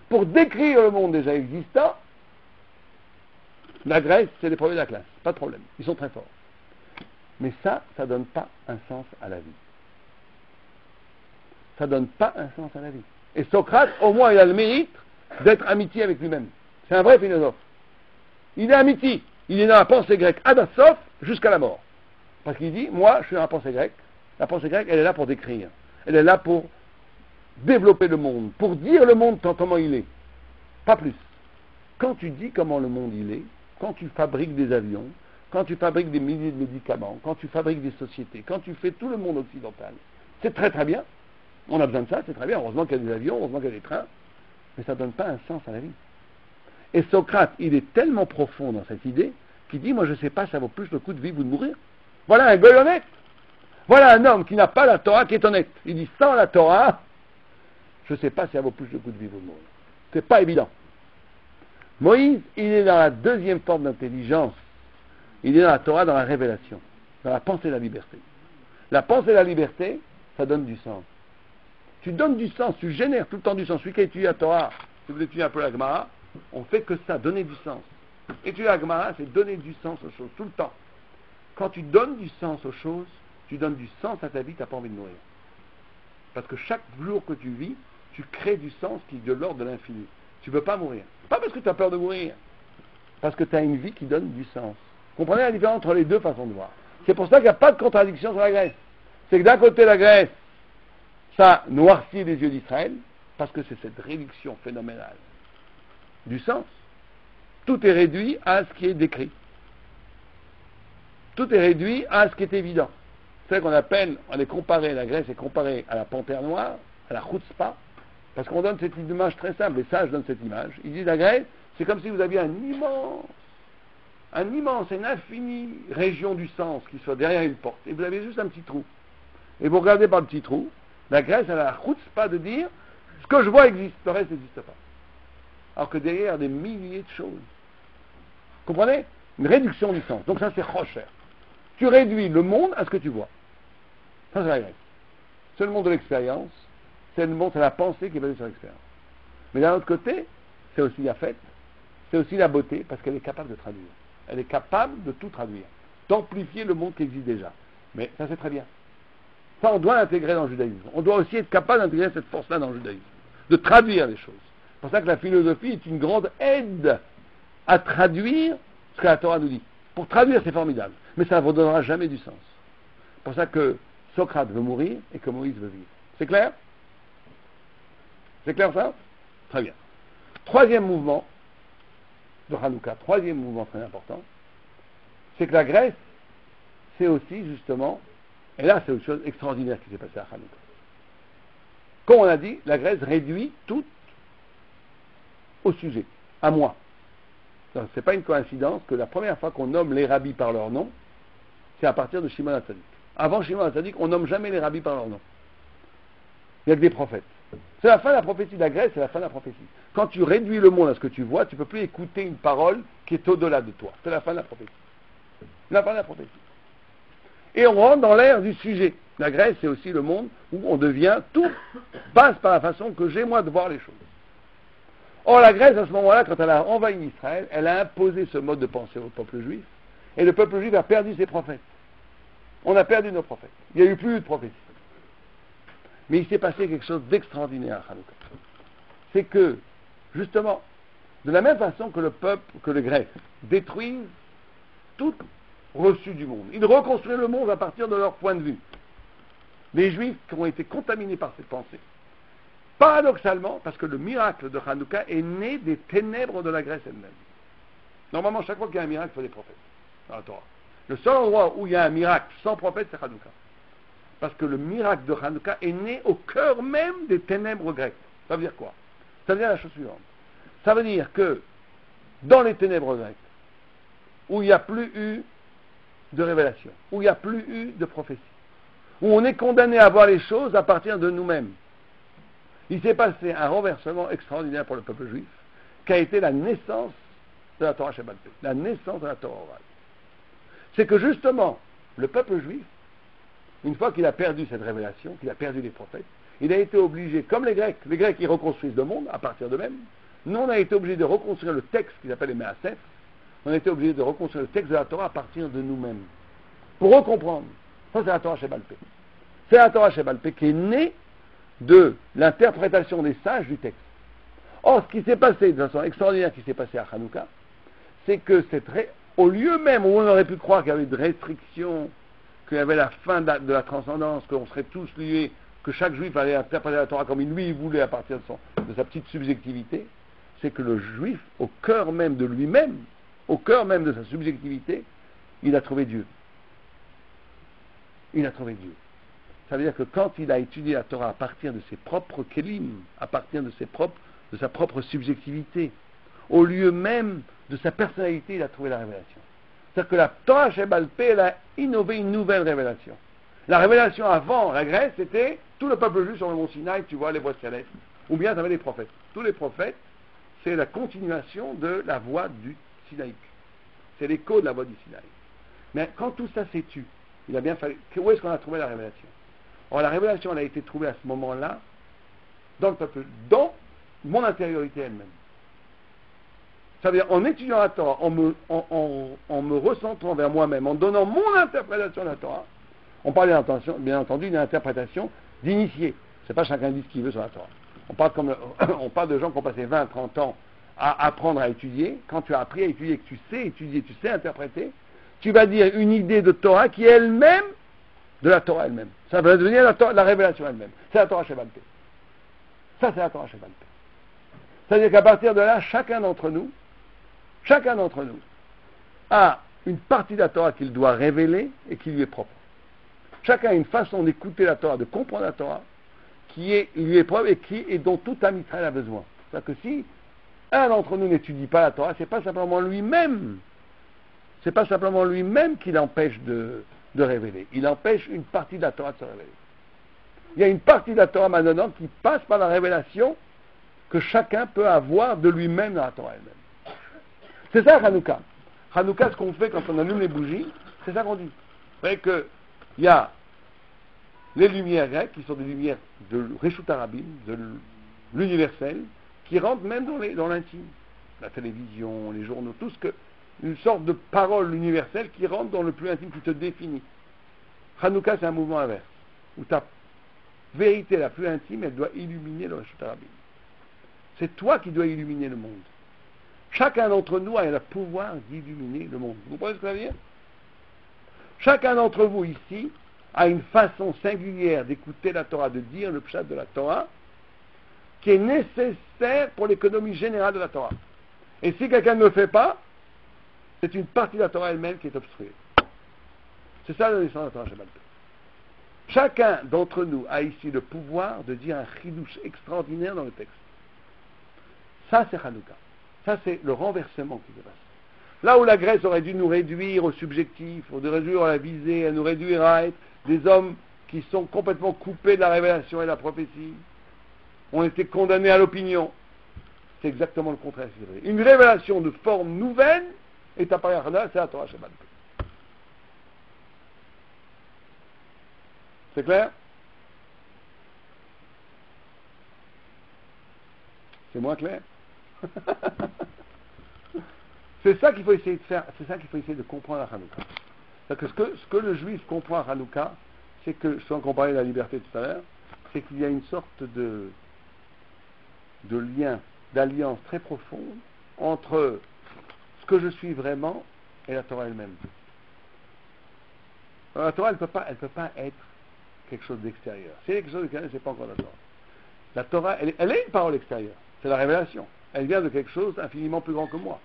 pour décrire le monde déjà existant, la Grèce, c'est les premiers de la classe, pas de problème, ils sont très forts. Mais ça ne donne pas un sens à la vie. Ça ne donne pas un sens à la vie. Et Socrate, au moins, il a le mérite d'être amitié avec lui-même. C'est un vrai philosophe. Il est amitié, il est dans la pensée grecque, Adassof, jusqu'à la mort. Parce qu'il dit, moi, je suis dans la pensée grecque. La pensée grecque, elle est là pour décrire. Elle est là pour développer le monde, pour dire le monde comment il est. Pas plus. Quand tu dis comment le monde il est, quand tu fabriques des avions, quand tu fabriques des milliers de médicaments, quand tu fabriques des sociétés, quand tu fais tout le monde occidental, c'est très très bien. On a besoin de ça, c'est très bien. Heureusement qu'il y a des avions, heureusement qu'il y a des trains. Mais ça ne donne pas un sens à la vie. Et Socrate, il est tellement profond dans cette idée qu'il dit, moi je ne sais pas, ça vaut plus le coup de vivre ou de mourir. Voilà un goy honnête. Voilà un homme qui n'a pas la Torah qui est honnête. Il dit, sans la Torah, je ne sais pas si ça vaut plus le coup de vivre ou de mourir. C'est pas évident. Moïse, il est dans la deuxième forme d'intelligence. Il est dans la Torah, dans la révélation, dans la pensée de la liberté. La pensée de la liberté, ça donne du sens. Tu donnes du sens, tu génères tout le temps du sens. Celui qui a étudié la Torah, si vous étudiez un peu la Gemara, on fait que ça, donner du sens. Étudier la Gemara, c'est donner du sens aux choses, tout le temps. Quand tu donnes du sens aux choses, tu donnes du sens à ta vie, tu n'as pas envie de mourir. Parce que chaque jour que tu vis, tu crées du sens qui est de l'ordre de l'infini. Tu ne veux pas mourir. Pas parce que tu as peur de mourir, parce que tu as une vie qui donne du sens. Vous comprenez la différence entre les deux façons de voir. C'est pour ça qu'il n'y a pas de contradiction sur la Grèce. C'est que d'un côté, la Grèce, ça noircit les yeux d'Israël, parce que c'est cette réduction phénoménale du sens. Tout est réduit à ce qui est décrit. Tout est réduit à ce qui est évident. C'est qu'on appelle, la Grèce est comparée à la panthère noire, à la chutzpah, parce qu'on donne cette image très simple, les sages donnent cette image. Ils disent la Grèce, c'est comme si vous aviez une infinie région du sens qui soit derrière une porte, et vous avez juste un petit trou. Et vous regardez par le petit trou, la Grèce a la chutzpah de dire, ce que je vois existe, le reste n'existe pas. Alors que derrière des milliers de choses. Comprenez? Une réduction du sens. Donc ça c'est rocher. Tu réduis le monde à ce que tu vois. Ça c'est la Grèce. C'est le monde de l'expérience, c'est la pensée qui est basée sur l'expérience. Mais d'un autre côté, c'est aussi la fête, c'est aussi la beauté, parce qu'elle est capable de traduire. Elle est capable de tout traduire, d'amplifier le monde qui existe déjà. Mais ça c'est très bien. Ça on doit l'intégrer dans le judaïsme. On doit aussi être capable d'intégrer cette force-là dans le judaïsme, de traduire les choses. C'est pour ça que la philosophie est une grande aide à traduire ce que la Torah nous dit. Pour traduire, c'est formidable, mais ça ne vous donnera jamais du sens. C'est pour ça que Socrate veut mourir et que Moïse veut vivre. C'est clair? C'est clair ça? Très bien. Troisième mouvement de Hanouka, troisième mouvement très important, c'est que la Grèce, c'est aussi justement, et là c'est une chose extraordinaire qui s'est passée à Hanouka. Comme on a dit, la Grèce réduit tout au sujet, à moi. Ce n'est pas une coïncidence que la première fois qu'on nomme les rabbis par leur nom, c'est à partir de Shimon HaTzadik. Avant Shimon HaTzadik, on nomme jamais les rabbis par leur nom. Il n'y a que des prophètes. C'est la fin de la prophétie de la Grèce, c'est la fin de la prophétie. Quand tu réduis le monde à ce que tu vois, tu ne peux plus écouter une parole qui est au-delà de toi. C'est la fin de la prophétie. La fin de la prophétie. Et on rentre dans l'ère du sujet. La Grèce, c'est aussi le monde où on devient, tout passe par la façon que j'ai moi de voir les choses. Or, la Grèce, à ce moment-là, quand elle a envahi Israël, elle a imposé ce mode de pensée au peuple juif, et le peuple juif a perdu ses prophètes. On a perdu nos prophètes. Il n'y a eu plus de prophétie. Mais il s'est passé quelque chose d'extraordinaire à Hanouka. C'est que, justement, de la même façon que le peuple, que les Grecs détruisent tout reçu du monde, ils reconstruisent le monde à partir de leur point de vue. Les Juifs qui ont été contaminés par cette pensée. Paradoxalement, parce que le miracle de Hanouka est né des ténèbres de la Grèce elle-même. Normalement, chaque fois qu'il y a un miracle, il faut des prophètes dans la Torah. Le seul endroit où il y a un miracle sans prophète, c'est Hanouka. Parce que le miracle de Hanouka est né au cœur même des ténèbres grecques. Ça veut dire quoi? Ça veut dire la chose suivante. Ça veut dire que dans les ténèbres grecques, où il n'y a plus eu de révélation, où il n'y a plus eu de prophétie, où on est condamné à voir les choses à partir de nous-mêmes, il s'est passé un renversement extraordinaire pour le peuple juif, qui a été la naissance de la Torah Sheba'al Peh, la naissance de la Torah orale. C'est que justement, le peuple juif, une fois qu'il a perdu cette révélation, qu'il a perdu les prophètes, il a été obligé, comme les Grecs ils reconstruisent le monde à partir d'eux-mêmes, nous on a été obligé de reconstruire le texte qu'ils appellent les Me'asef, on a été obligé de reconstruire le texte de la Torah à partir de nous-mêmes, pour recomprendre. Ça c'est la Torah Sheba'al Peh. C'est la Torah Sheba'al Peh qui est née de l'interprétation des sages du texte. Or, ce qui s'est passé, de façon extraordinaire qui s'est passé à Hanouka, c'est que au lieu même où on aurait pu croire qu'il y avait de restrictions, qu'il y avait la fin de la transcendance, qu'on serait tous liés, que chaque juif allait interpréter la Torah comme lui il voulait à partir de sa petite subjectivité, c'est que le juif, au cœur même de lui-même, au cœur même de sa subjectivité, il a trouvé Dieu. Il a trouvé Dieu. Ça veut dire que quand il a étudié la Torah à partir de ses propres kelim, à partir de sa propre subjectivité, au lieu même de sa personnalité, il a trouvé la révélation. C'est-à-dire que la Torah Sheba'al Peh, elle a innové une nouvelle révélation. La révélation avant la Grèce, c'était tout le peuple juif sur le mont Sinaï, tu vois les voix célestes, ou bien tu avais les prophètes. Tous les prophètes, c'est la continuation de la voix du Sinaï. C'est l'écho de la voix du Sinaï. Mais quand tout ça s'est tu, il a bien fallu. Où est-ce qu'on a trouvé la révélation? Or, la révélation, elle a été trouvée à ce moment-là, dans le peuple, dans mon intériorité elle-même. Ça veut dire, en étudiant la Torah, en me recentrant vers moi-même, en donnant mon interprétation de la Torah, on parle bien entendu d'une interprétation d'initié. C'est pas chacun dit ce qu'il veut sur la Torah. On parle de gens qui ont passé 20, 30 ans à apprendre à étudier. Quand tu as appris à étudier, que tu sais étudier, tu sais interpréter, tu vas dire une idée de Torah qui est elle-même de la Torah elle-même. Ça va devenir la révélation elle-même. C'est la Torah Sheba'al Peh. Ça, c'est la Torah Sheba'al Peh. C'est-à-dire qu'à partir de là, chacun d'entre nous Chacun d'entre nous a une partie de la Torah qu'il doit révéler et qui lui est propre. Chacun a une façon d'écouter la Torah, de comprendre la Torah, qui lui est propre et dont tout Am Israël a besoin. C'est-à-dire que si un d'entre nous n'étudie pas la Torah, c'est pas simplement lui-même. C'est pas simplement lui-même qui l'empêche de révéler. Il empêche une partie de la Torah de se révéler. Il y a une partie de la Torah maintenant qui passe par la révélation que chacun peut avoir de lui-même dans la Torah elle-même. C'est ça Hanouka. Hanouka, ce qu'on fait quand on allume les bougies, c'est ça qu'on dit. Vous voyez qu'il y a les lumières grecques qui sont des lumières de Reshut Harabim, de l'universel, qui rentrent même dans l'intime. La télévision, les journaux, tout ce que... Une sorte de parole universelle qui rentre dans le plus intime, qui te définit. Hanouka, c'est un mouvement inverse, où ta vérité la plus intime, elle doit illuminer le Reshut Harabim. C'est toi qui dois illuminer le monde. Chacun d'entre nous a le pouvoir d'illuminer le monde. Vous comprenez ce que ça veut dire? Chacun d'entre vous ici a une façon singulière d'écouter la Torah, de dire le pshat de la Torah, qui est nécessaire pour l'économie générale de la Torah. Et si quelqu'un ne le fait pas, c'est une partie de la Torah elle-même qui est obstruée. C'est ça la naissance de la Torah Shabbat. Chacun d'entre nous a ici le pouvoir de dire un chidouche extraordinaire dans le texte. Ça, c'est Hanouka. Ça, c'est le renversement qui se passe. Là où la Grèce aurait dû nous réduire au subjectif, ou de réduire à la visée, à nous réduire à être des hommes qui sont complètement coupés de la révélation et de la prophétie, ont été condamnés à l'opinion. C'est exactement le contraire. Une révélation de forme nouvelle est apparue à Hana, c'est la Torah Shabbat. C'est clair? C'est moins clair? C'est ça qu'il faut essayer de faire, c'est ça qu'il faut essayer de comprendre à Hanouka. C'est-à-dire que ce que le juif comprend à Hanouka, c'est que, sans qu'on parlait de la liberté tout à l'heure, c'est qu'il y a une sorte de lien, d'alliance très profonde entre ce que je suis vraiment et la Torah elle-même. Alors, la Torah, elle peut pas être quelque chose d'extérieur. Si elle est quelque chose d'extérieur, c'est pas encore la Torah. La Torah, elle est une parole extérieure. C'est la révélation. Elle vient de quelque chose d'infiniment plus grand que moi.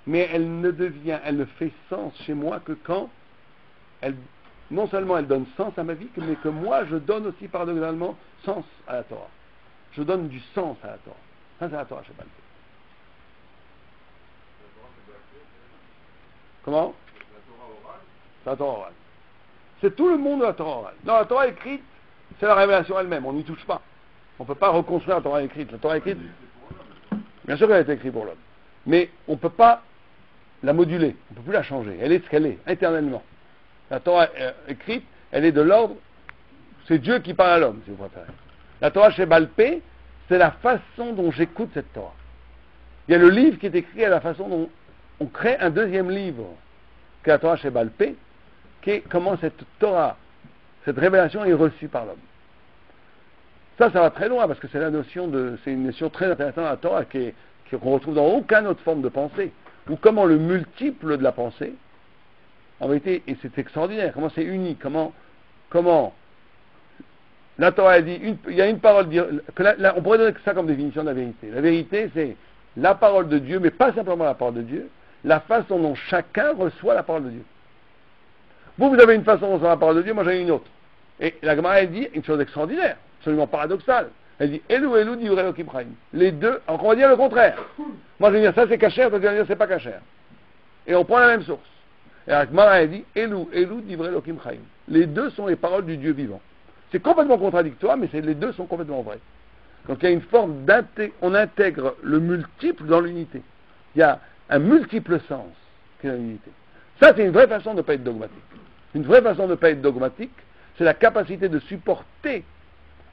Mais elle ne fait sens chez moi que quand non seulement elle donne sens à ma vie, mais que moi je donne aussi paradoxalement sens à la Torah. Je donne du sens à la Torah. Ça, c'est la Torah Shabbat. Comment? C'est la Torah orale. C'est tout le monde de la Torah orale. Non, la Torah écrite, c'est la révélation elle-même. On n'y touche pas. On ne peut pas reconstruire la Torah écrite. La Torah écrite, bien sûr qu'elle a été écrite pour l'homme. Mais on ne peut pas la moduler. On ne peut plus la changer. Elle est ce qu'elle est, éternellement. La Torah écrite, elle est de l'ordre, c'est Dieu qui parle à l'homme, si vous préférez. La Torah chez Balpé, c'est la façon dont j'écoute cette Torah. Il y a le livre qui est écrit à la façon dont on crée un deuxième livre, qui est la Torah chez Balpé, qui est comment cette Torah, cette révélation est reçue par l'homme. Ça va très loin, parce que c'est une notion très intéressante à la Torah, qu'on retrouve dans aucune autre forme de pensée, ou comment le multiple de la pensée, en vérité, et c'est extraordinaire, comment c'est unique, comment la Torah dit, il y a une parole, on pourrait donner ça comme définition de la vérité. La vérité, c'est la parole de Dieu, mais pas simplement la parole de Dieu, la façon dont chacun reçoit la parole de Dieu. Vous avez une façon de recevoir la parole de Die, moi j'en ai une autre. Et la Gemara, elle dit une chose extraordinaire, absolument paradoxale. Elle dit Elou Elou divrei Elokim Chaim. Les deux, alors on va dire le contraire. Moi je vais dire ça c'est cachère, toi tu vas dire c'est pas cachère. Et on prend la même source. Et la Gemara, elle dit Elou Elou divrei Elokim Chaim. Les deux sont les paroles du Dieu vivant. C'est complètement contradictoire, mais les deux sont complètement vrais. Donc il y a une forme on intègre le multiple dans l'unité. Il y a un multiple sens qui est dans l'unité. Ça c'est une vraie façon de ne pas être dogmatique. Une vraie façon de ne pas être dogmatique, c'est la capacité de supporter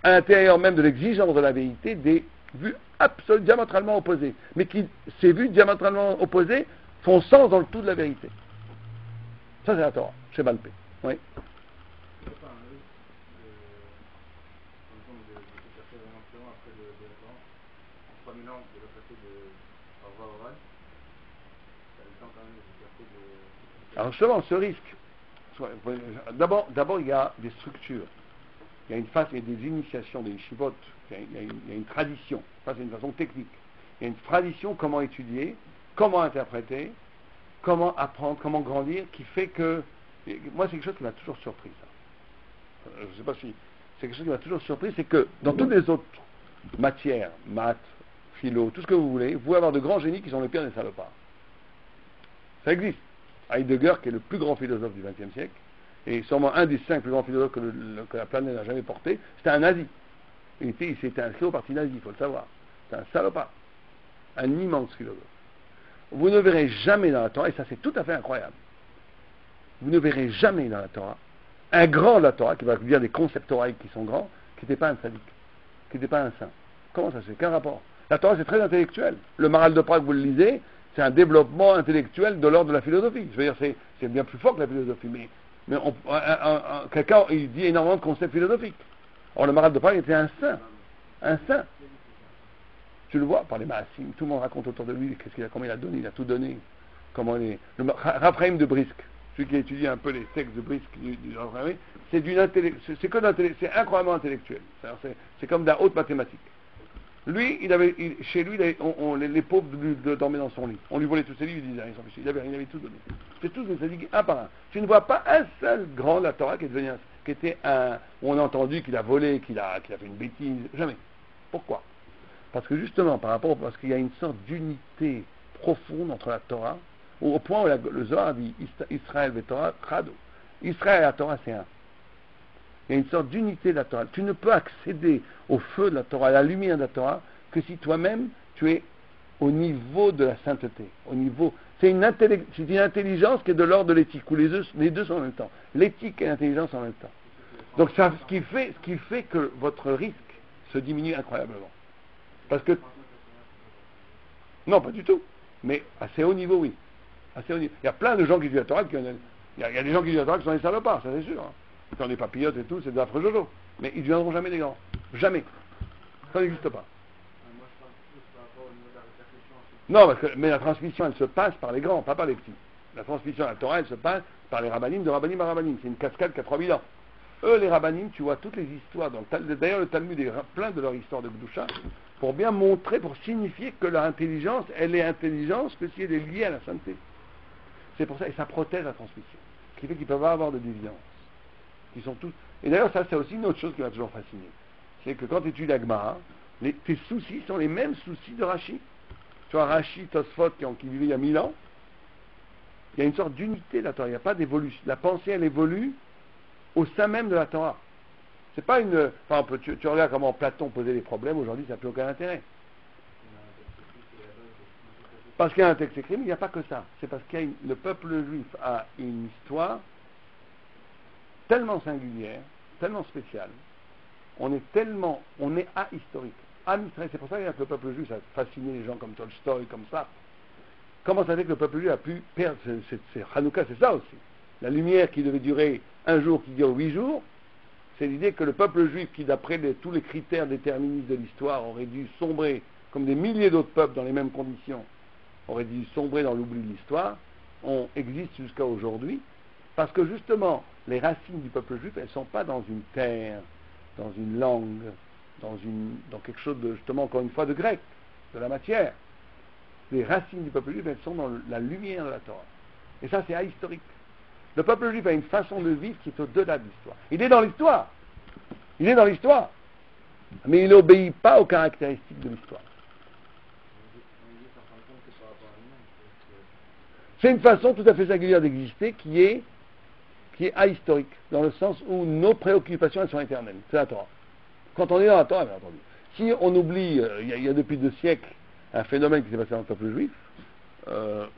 à l'intérieur même de l'exigence de la vérité des vues absolument diamétralement opposées. Mais ces vues diamétralement opposées font sens dans le tout de la vérité. Ça c'est la Torah, chez Balpé. Oui. Alors justement, ce risque, d'abord il y a des structures, il y a une phase, il y a des initiations, des yeshivot, il y a une tradition, ça c'est une façon technique, il y a une tradition comment étudier, comment interpréter, comment apprendre, comment grandir, qui fait que... Moi, c'est quelque chose qui m'a toujours surpris, ça. Je ne sais pas si... C'est quelque chose qui m'a toujours surpris, c'est que dans toutes les autres matières, maths, philo, tout ce que vous voulez, vous pouvez avoir de grands génies qui sont les pires des salopards. Ça existe. Heidegger, qui est le plus grand philosophe du XXe siècle, et sûrement un des 5 plus grands philosophes que la planète n'a jamais porté, c'était un nazi. Il s'était inscrit au parti nazi, il faut le savoir. C'est un salopard. Un immense philosophe. Vous ne verrez jamais dans la Torah, et ça c'est tout à fait incroyable, vous ne verrez jamais dans la Torah un grand de la Torah, qui va dire des concepts toraïques qui sont grands, qui n'était pas un sadique, qui n'était pas un saint. Comment ça se fait? Qu'un rapport? La Torah c'est très intellectuel. Le Maral de Prague, vous le lisez, c'est un développement intellectuel de l'ordre de la philosophie. Je veux dire, c'est bien plus fort que la philosophie, mais quelqu'un, il dit énormément de concepts philosophiques. Or, le Maral de Prague était un saint. Un saint. Tu le vois par les Maassim, tout le monde raconte autour de lui comment il a donné, il a tout donné. Raphaïm de Brisk, celui qui a étudié un peu les textes de Brisk du Raphaïm, c'est incroyablement intellectuel. C'est comme de la haute mathématique. Lui, chez lui, les pauvres dormaient dans son lit. On lui volait tous ses livres, il disait, il avait tout donné. C'est tous des sadiques, un par un. Tu ne vois pas un seul grand de la Torah qui était un... On a entendu qu'il a volé, qu'il a fait une bêtise. Jamais. Pourquoi? Parce que justement, parce qu'il y a une sorte d'unité profonde entre la Torah, au point où le Zohar dit Israël et Torah, Chado. Israël et la Torah, c'est un. Il y a une sorte d'unité de la Torah. Tu ne peux accéder au feu de la Torah, à la lumière de la Torah, que si toi-même, tu es au niveau de la sainteté. C'est une intelligence qui est de l'ordre de l'éthique, où les deux sont en même temps. L'éthique et l'intelligence en même temps. Donc, ce qui fait que votre risque se diminue incroyablement. Parce que... Non, pas du tout. Mais assez haut niveau, oui. Assez haut niveau. Il y a plein de gens qui disent la Torah, il y a des gens qui disent la Torah qui sont des salopards, ça c'est sûr. Hein. Quand les papillotes et tout, c'est de l'affreux jojo. Mais ils ne deviendront jamais des grands. Jamais. Ça n'existe pas. Moi, je parle plus par rapport au niveau de la répercussion. Non, mais la transmission, elle se passe par les grands, pas par les petits. La transmission à la Torah, elle se passe par les rabbinim, de rabbinim à rabbinim. C'est une cascade qui a 3000 ans. Eux, les rabbinim, tu vois toutes les histoires. D'ailleurs, le Talmud est plein de leur histoire de Gdusha, pour bien montrer, pour signifier que leur intelligence, elle est intelligence que si elle est liée à la sainteté. C'est pour ça, et ça protège la transmission. Ce qui fait qu'ils ne peuvent pas avoir de déviance. Ils sont tous... Et d'ailleurs, ça, c'est aussi une autre chose qui m'a toujours fasciné. C'est que quand tu étudies la Gemara, tes soucis sont les mêmes soucis de Rashi. Tu vois, Rashi, Tosfot, qui vivait il y a 1000 ans, il y a une sorte d'unité de la Torah. Il n'y a pas d'évolution. La pensée, elle évolue au sein même de la Torah. C'est pas une... Enfin, tu regardes comment Platon posait les problèmes, aujourd'hui, ça n'a plus aucun intérêt. Parce qu'il y a un texte écrit, mais il n'y a pas que ça. C'est parce que le peuple juif a une histoire tellement singulière, tellement spéciale, on est ahistorique. C'est pour ça que le peuple juif a fasciné les gens comme Tolstoï, comme ça. Comment ça fait que le peuple juif a pu perdre, c'est Hanouka, c'est ça aussi. La lumière qui devait durer un jour, qui dure 8 jours, c'est l'idée que le peuple juif, qui d'après tous les critères déterministes de l'histoire, aurait dû sombrer, comme des milliers d'autres peuples dans les mêmes conditions, aurait dû sombrer dans l'oubli de l'histoire, on existe jusqu'à aujourd'hui, parce que justement, les racines du peuple juif, elles ne sont pas dans une terre, dans une langue, dans quelque chose de, justement, encore une fois, de grec, de la matière. Les racines du peuple juif, elles sont dans la lumière de la Torah. Et ça, c'est ahistorique. Le peuple juif a une façon de vivre qui est au-delà de l'histoire. Il est dans l'histoire. Il est dans l'histoire. Mais il n'obéit pas aux caractéristiques de l'histoire. C'est une façon tout à fait singulière d'exister qui est ahistorique, dans le sens où nos préoccupations, elles sont éternelles. C'est la Torah. Quand on est dans la Torah, bien entendu. Si on oublie, il y a depuis 2 siècles un phénomène qui s'est passé dans le peuple juif,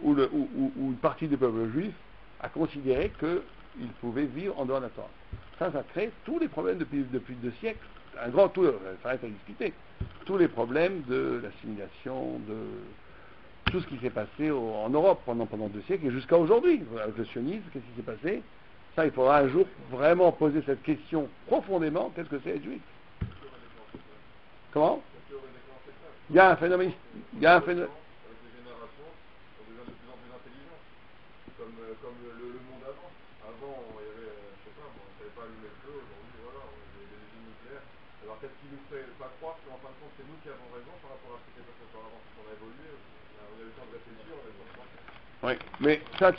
où une partie du peuple juif a considéré qu'il pouvait vivre en dehors de la Torah. Ça crée tous les problèmes depuis 2 siècles. Ça reste à discuter. Tous les problèmes de l'assimilation, de tout ce qui s'est passé en Europe pendant 2 siècles et jusqu'à aujourd'hui. Avec le sionisme, qu'est-ce qui s'est passé? Ça, il faudra un jour vraiment poser cette question profondément, qu'est-ce que c'est être juif? Comment? Il y a un phénomène... Avec les générations, on devient de plus en plus intelligent. Comme le monde avant. Avant, il y avait, je sais pas, on ne savait pas allumer le feu. Aujourd'hui, voilà, on a des usines nucléaires. Alors peut-être qu'il nous fait pas croire qu'en fin de compte, c'est nous qui avons raison par rapport à ce qui s'est passé auparavant. On a évolué, on a eu le temps de c'est sûr, mais Oui, mais ça,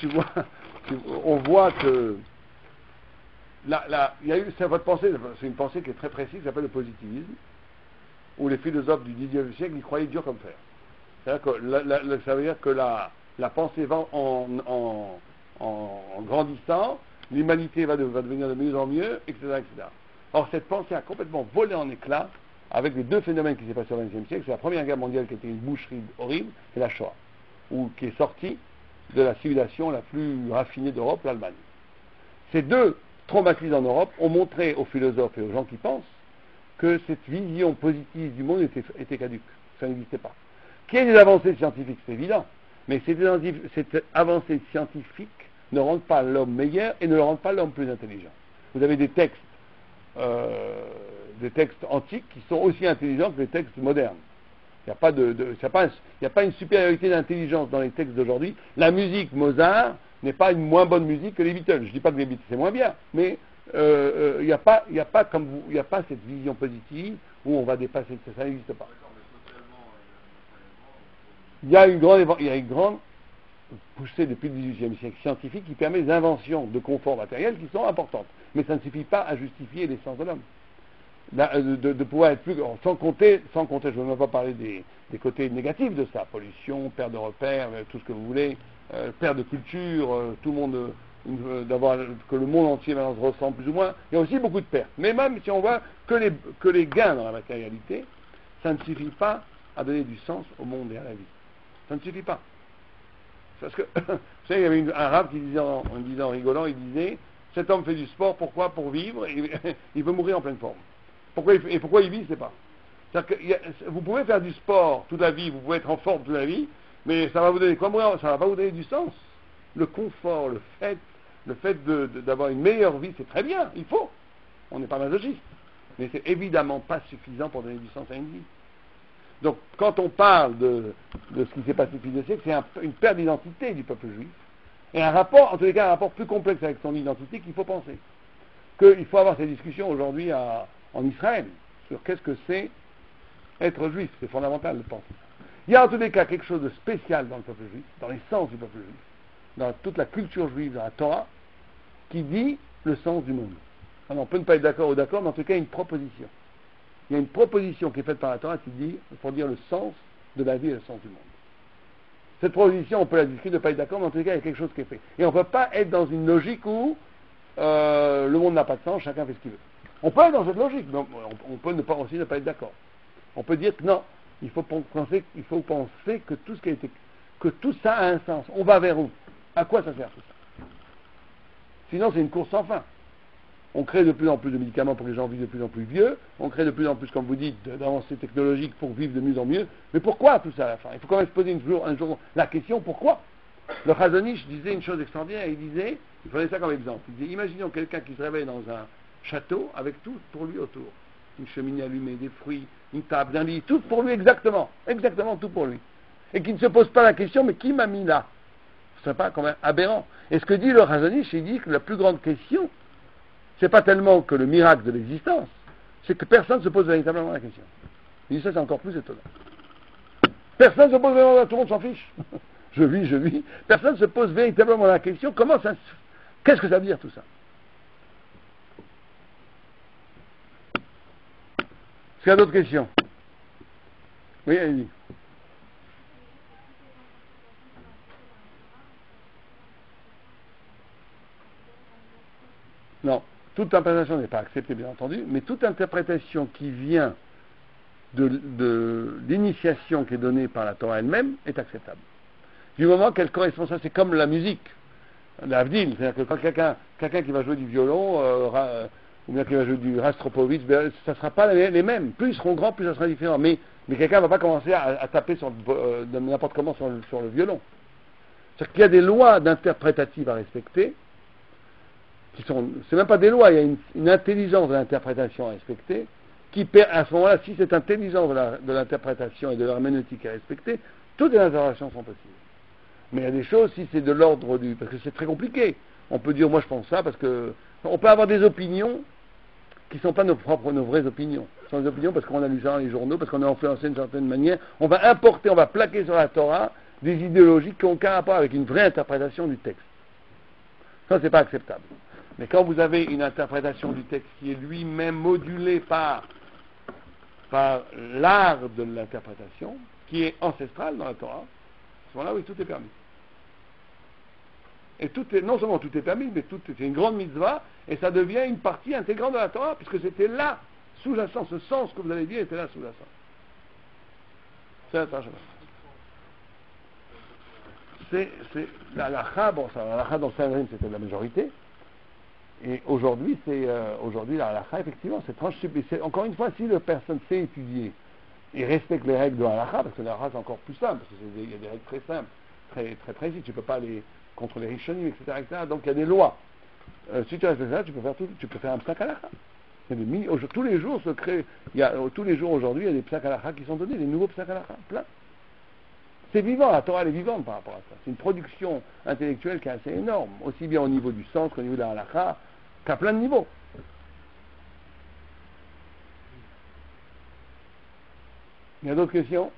on voit que il y a eu, c'est votre pensée, c'est une pensée qui est très précise, qui s'appelle le positivisme, où les philosophes du XIXe siècle, ils croyaient dur comme fer. C'est-à-dire que ça veut dire que la pensée va en grandissant, l'humanité va devenir de mieux en mieux, etc., etc. Or, cette pensée a complètement volé en éclats avec les deux phénomènes qui s'est passé au XXe siècle. C'est la Première Guerre mondiale qui était une boucherie horrible, et la Shoah, qui est sortie de la civilisation la plus raffinée d'Europe, l'Allemagne. Ces deux traumatismes en Europe ont montré aux philosophes et aux gens qui pensent que cette vision positive du monde était caduque. Ça n'existait pas. Qu'il y ait des avancées scientifiques, c'est évident, mais cette avancée scientifique ne rendent pas l'homme meilleur et ne le rendent pas l'homme plus intelligent. Vous avez des textes antiques qui sont aussi intelligents que les textes modernes. Il n'y a pas une supériorité d'intelligence dans les textes d'aujourd'hui. La musique Mozart n'est pas une moins bonne musique que les Beatles. Je ne dis pas que les Beatles c'est moins bien, mais il n'y a pas cette vision positive où on va dépasser ça n'existe pas. Il y a une grande poussée depuis le XVIIIe siècle scientifique qui permet des inventions de confort matériel qui sont importantes. Mais ça ne suffit pas à justifier l'essence de l'homme. De pouvoir être plus... Sans compter, je ne veux même pas parler des côtés négatifs de ça. Pollution, perte de repères, tout ce que vous voulez, perte de culture, tout le monde... que le monde entier maintenant se ressemble plus ou moins. Il y a aussi beaucoup de pertes. Mais même si on voit que les gains dans la matérialité, ça ne suffit pas à donner du sens au monde et à la vie. Ça ne suffit pas. Parce que, vous savez, il y avait un arabe qui disait, en rigolant, il disait, cet homme fait du sport, pourquoi? Pour vivre, il veut mourir en pleine forme. Pourquoi il vit, c'est pas. C'est-à-dire que vous pouvez faire du sport toute la vie, vous pouvez être en forme toute la vie, mais ça va vous donner quoi? Ça va pas vous donner du sens. Le confort, le fait d'avoir une meilleure vie, c'est très bien, il faut. On n'est pas masochiste. Mais c'est évidemment pas suffisant pour donner du sens à une vie. Donc, quand on parle de ce qui s'est passé depuis 2 siècles, c'est une perte d'identité du peuple juif. Et un rapport, en tous les cas, un rapport plus complexe avec son identité qu'il faut penser. Qu'il faut avoir ces discussions aujourd'hui en Israël sur qu'est-ce que c'est être juif. C'est fondamental de penser. Il y a en tous les cas quelque chose de spécial dans le peuple juif, dans l'essence du peuple juif, dans toute la culture juive, dans la Torah, qui dit le sens du monde. Alors, on peut ne pas être d'accord ou d'accord, mais en tout cas, il y a une proposition. Il y a une proposition qui est faite par la Torah qui dit, pour dire le sens de la vie et le sens du monde. Cette proposition, on peut la discuter, ne pas être d'accord, mais en tout cas, il y a quelque chose qui est fait. Et on ne peut pas être dans une logique où le monde n'a pas de sens, chacun fait ce qu'il veut. On peut être dans cette logique, mais on peut aussi ne pas être d'accord. On peut dire que non, il faut penser que que tout ça a un sens. On va vers où? À quoi ça sert tout ça? Sinon, c'est une course sans fin. On crée de plus en plus de médicaments pour que les gens vivent de plus en plus vieux. On crée de plus en plus, comme vous dites, d'avancées technologiques pour vivre de mieux en mieux. Mais pourquoi tout ça à la fin? Il faut quand même se poser un jour la question pourquoi. Le Chazon Ish disait une chose extraordinaire. Il prenait ça comme exemple. Il disait, imaginons quelqu'un qui se réveille dans un château avec tout pour lui autour. Une cheminée allumée, des fruits, une table, un lit, tout pour lui exactement tout pour lui. Et qui ne se pose pas la question, mais qui m'a mis là? Ce serait pas quand même aberrant. Et ce que dit le Chazon Ish, il dit que la plus grande question, c'est pas tellement que le miracle de l'existence, c'est que personne ne se pose véritablement la question. Il dit ça, c'est encore plus étonnant. Personne ne se pose véritablement la question, tout le monde s'en fiche. je vis. Personne ne se pose véritablement la question, qu'est-ce que ça veut dire tout ça? Est-ce qu'il y a d'autres questions? Oui, allez-y. Non. Toute interprétation n'est pas acceptée, bien entendu, mais toute interprétation qui vient de l'initiation qui est donnée par la Torah elle-même est acceptable. Du moment qu'elle correspond, ça c'est comme la musique, l'avdil, c'est-à-dire que quand quelqu'un qui va jouer du violon, ou bien qui va jouer du Rostropovitch, ça ne sera pas les mêmes. Plus ils seront grands, plus ça sera différent. Mais quelqu'un ne va pas commencer à taper de n'importe comment sur le violon. C'est-à-dire qu'il y a des lois d'interprétative à respecter, c'est même pas des lois, il y a une intelligence de l'interprétation à respecter, à ce moment-là, si cette intelligence de l'interprétation et de l'herméneutique à respecter, toutes les interprétations sont possibles. Mais il y a des choses, si c'est de l'ordre parce que c'est très compliqué. On peut dire, moi je pense ça, parce que on peut avoir des opinions qui ne sont pas nos vraies opinions. Ce sont des opinions parce qu'on a lu ça dans les journaux, parce qu'on est influencé d'une certaine manière. On va importer, on va plaquer sur la Torah des idéologies qui n'ont aucun rapport avec une vraie interprétation du texte. Ça, c'est pas acceptable. Mais quand vous avez une interprétation du texte qui est lui-même modulée par l'art de l'interprétation, qui est ancestral dans la Torah, à ce moment-là, oui, tout est permis. Et non seulement tout est permis, mais c'est une grande mitzvah, et ça devient une partie intégrante de la Torah, puisque c'était là, sous-jacent, ce sens que vous avez dit était là sous-jacent. C'est la Torah. C'est la halakha, bon, la halakha dans le Sanhedrin, c'était la majorité, et aujourd'hui, la halakha, effectivement, c'est tranche. Encore une fois, si la personne sait étudier et respecte les règles de la halakha, parce que la halakha c'est encore plus simple, parce qu'il y a des règles très simples, très, très précises, tu ne peux pas aller contre les rishonim, etc., etc., donc il y a des lois. Si tu respectes ça, tu peux faire un psak halakha. Tous les jours tous les jours aujourd'hui, il y a des psak halakha qui sont donnés, des nouveaux psak halakha, plein. C'est vivant, la Torah elle est vivante par rapport à ça. C'est une production intellectuelle qui est assez énorme, aussi bien au niveau du sens qu'au niveau de la halakha, qu'à plein de niveaux. Il y a d'autres questions?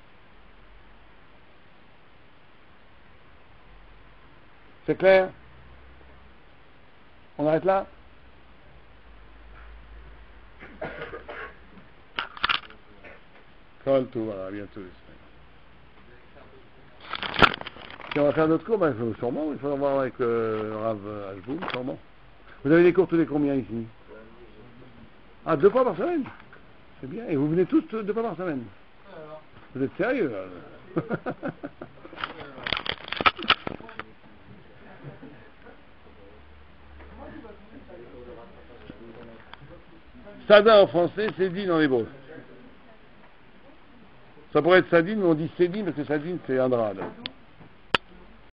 C'est clair? On arrête là? Ça tout, voilà, à bientôt. Si on va faire d'autres cours, sûrement, il faudra voir avec Rav Ashboum, sûrement. Vous avez des cours tous les combien ici? Ah, 2 fois par semaine? C'est bien. Et vous venez tous 2 fois par semaine? Vous êtes sérieux là? Sada en français, Sédine en hébreu. Ça pourrait être Sadine, mais on dit Sédine parce que Sadine c'est Andrade.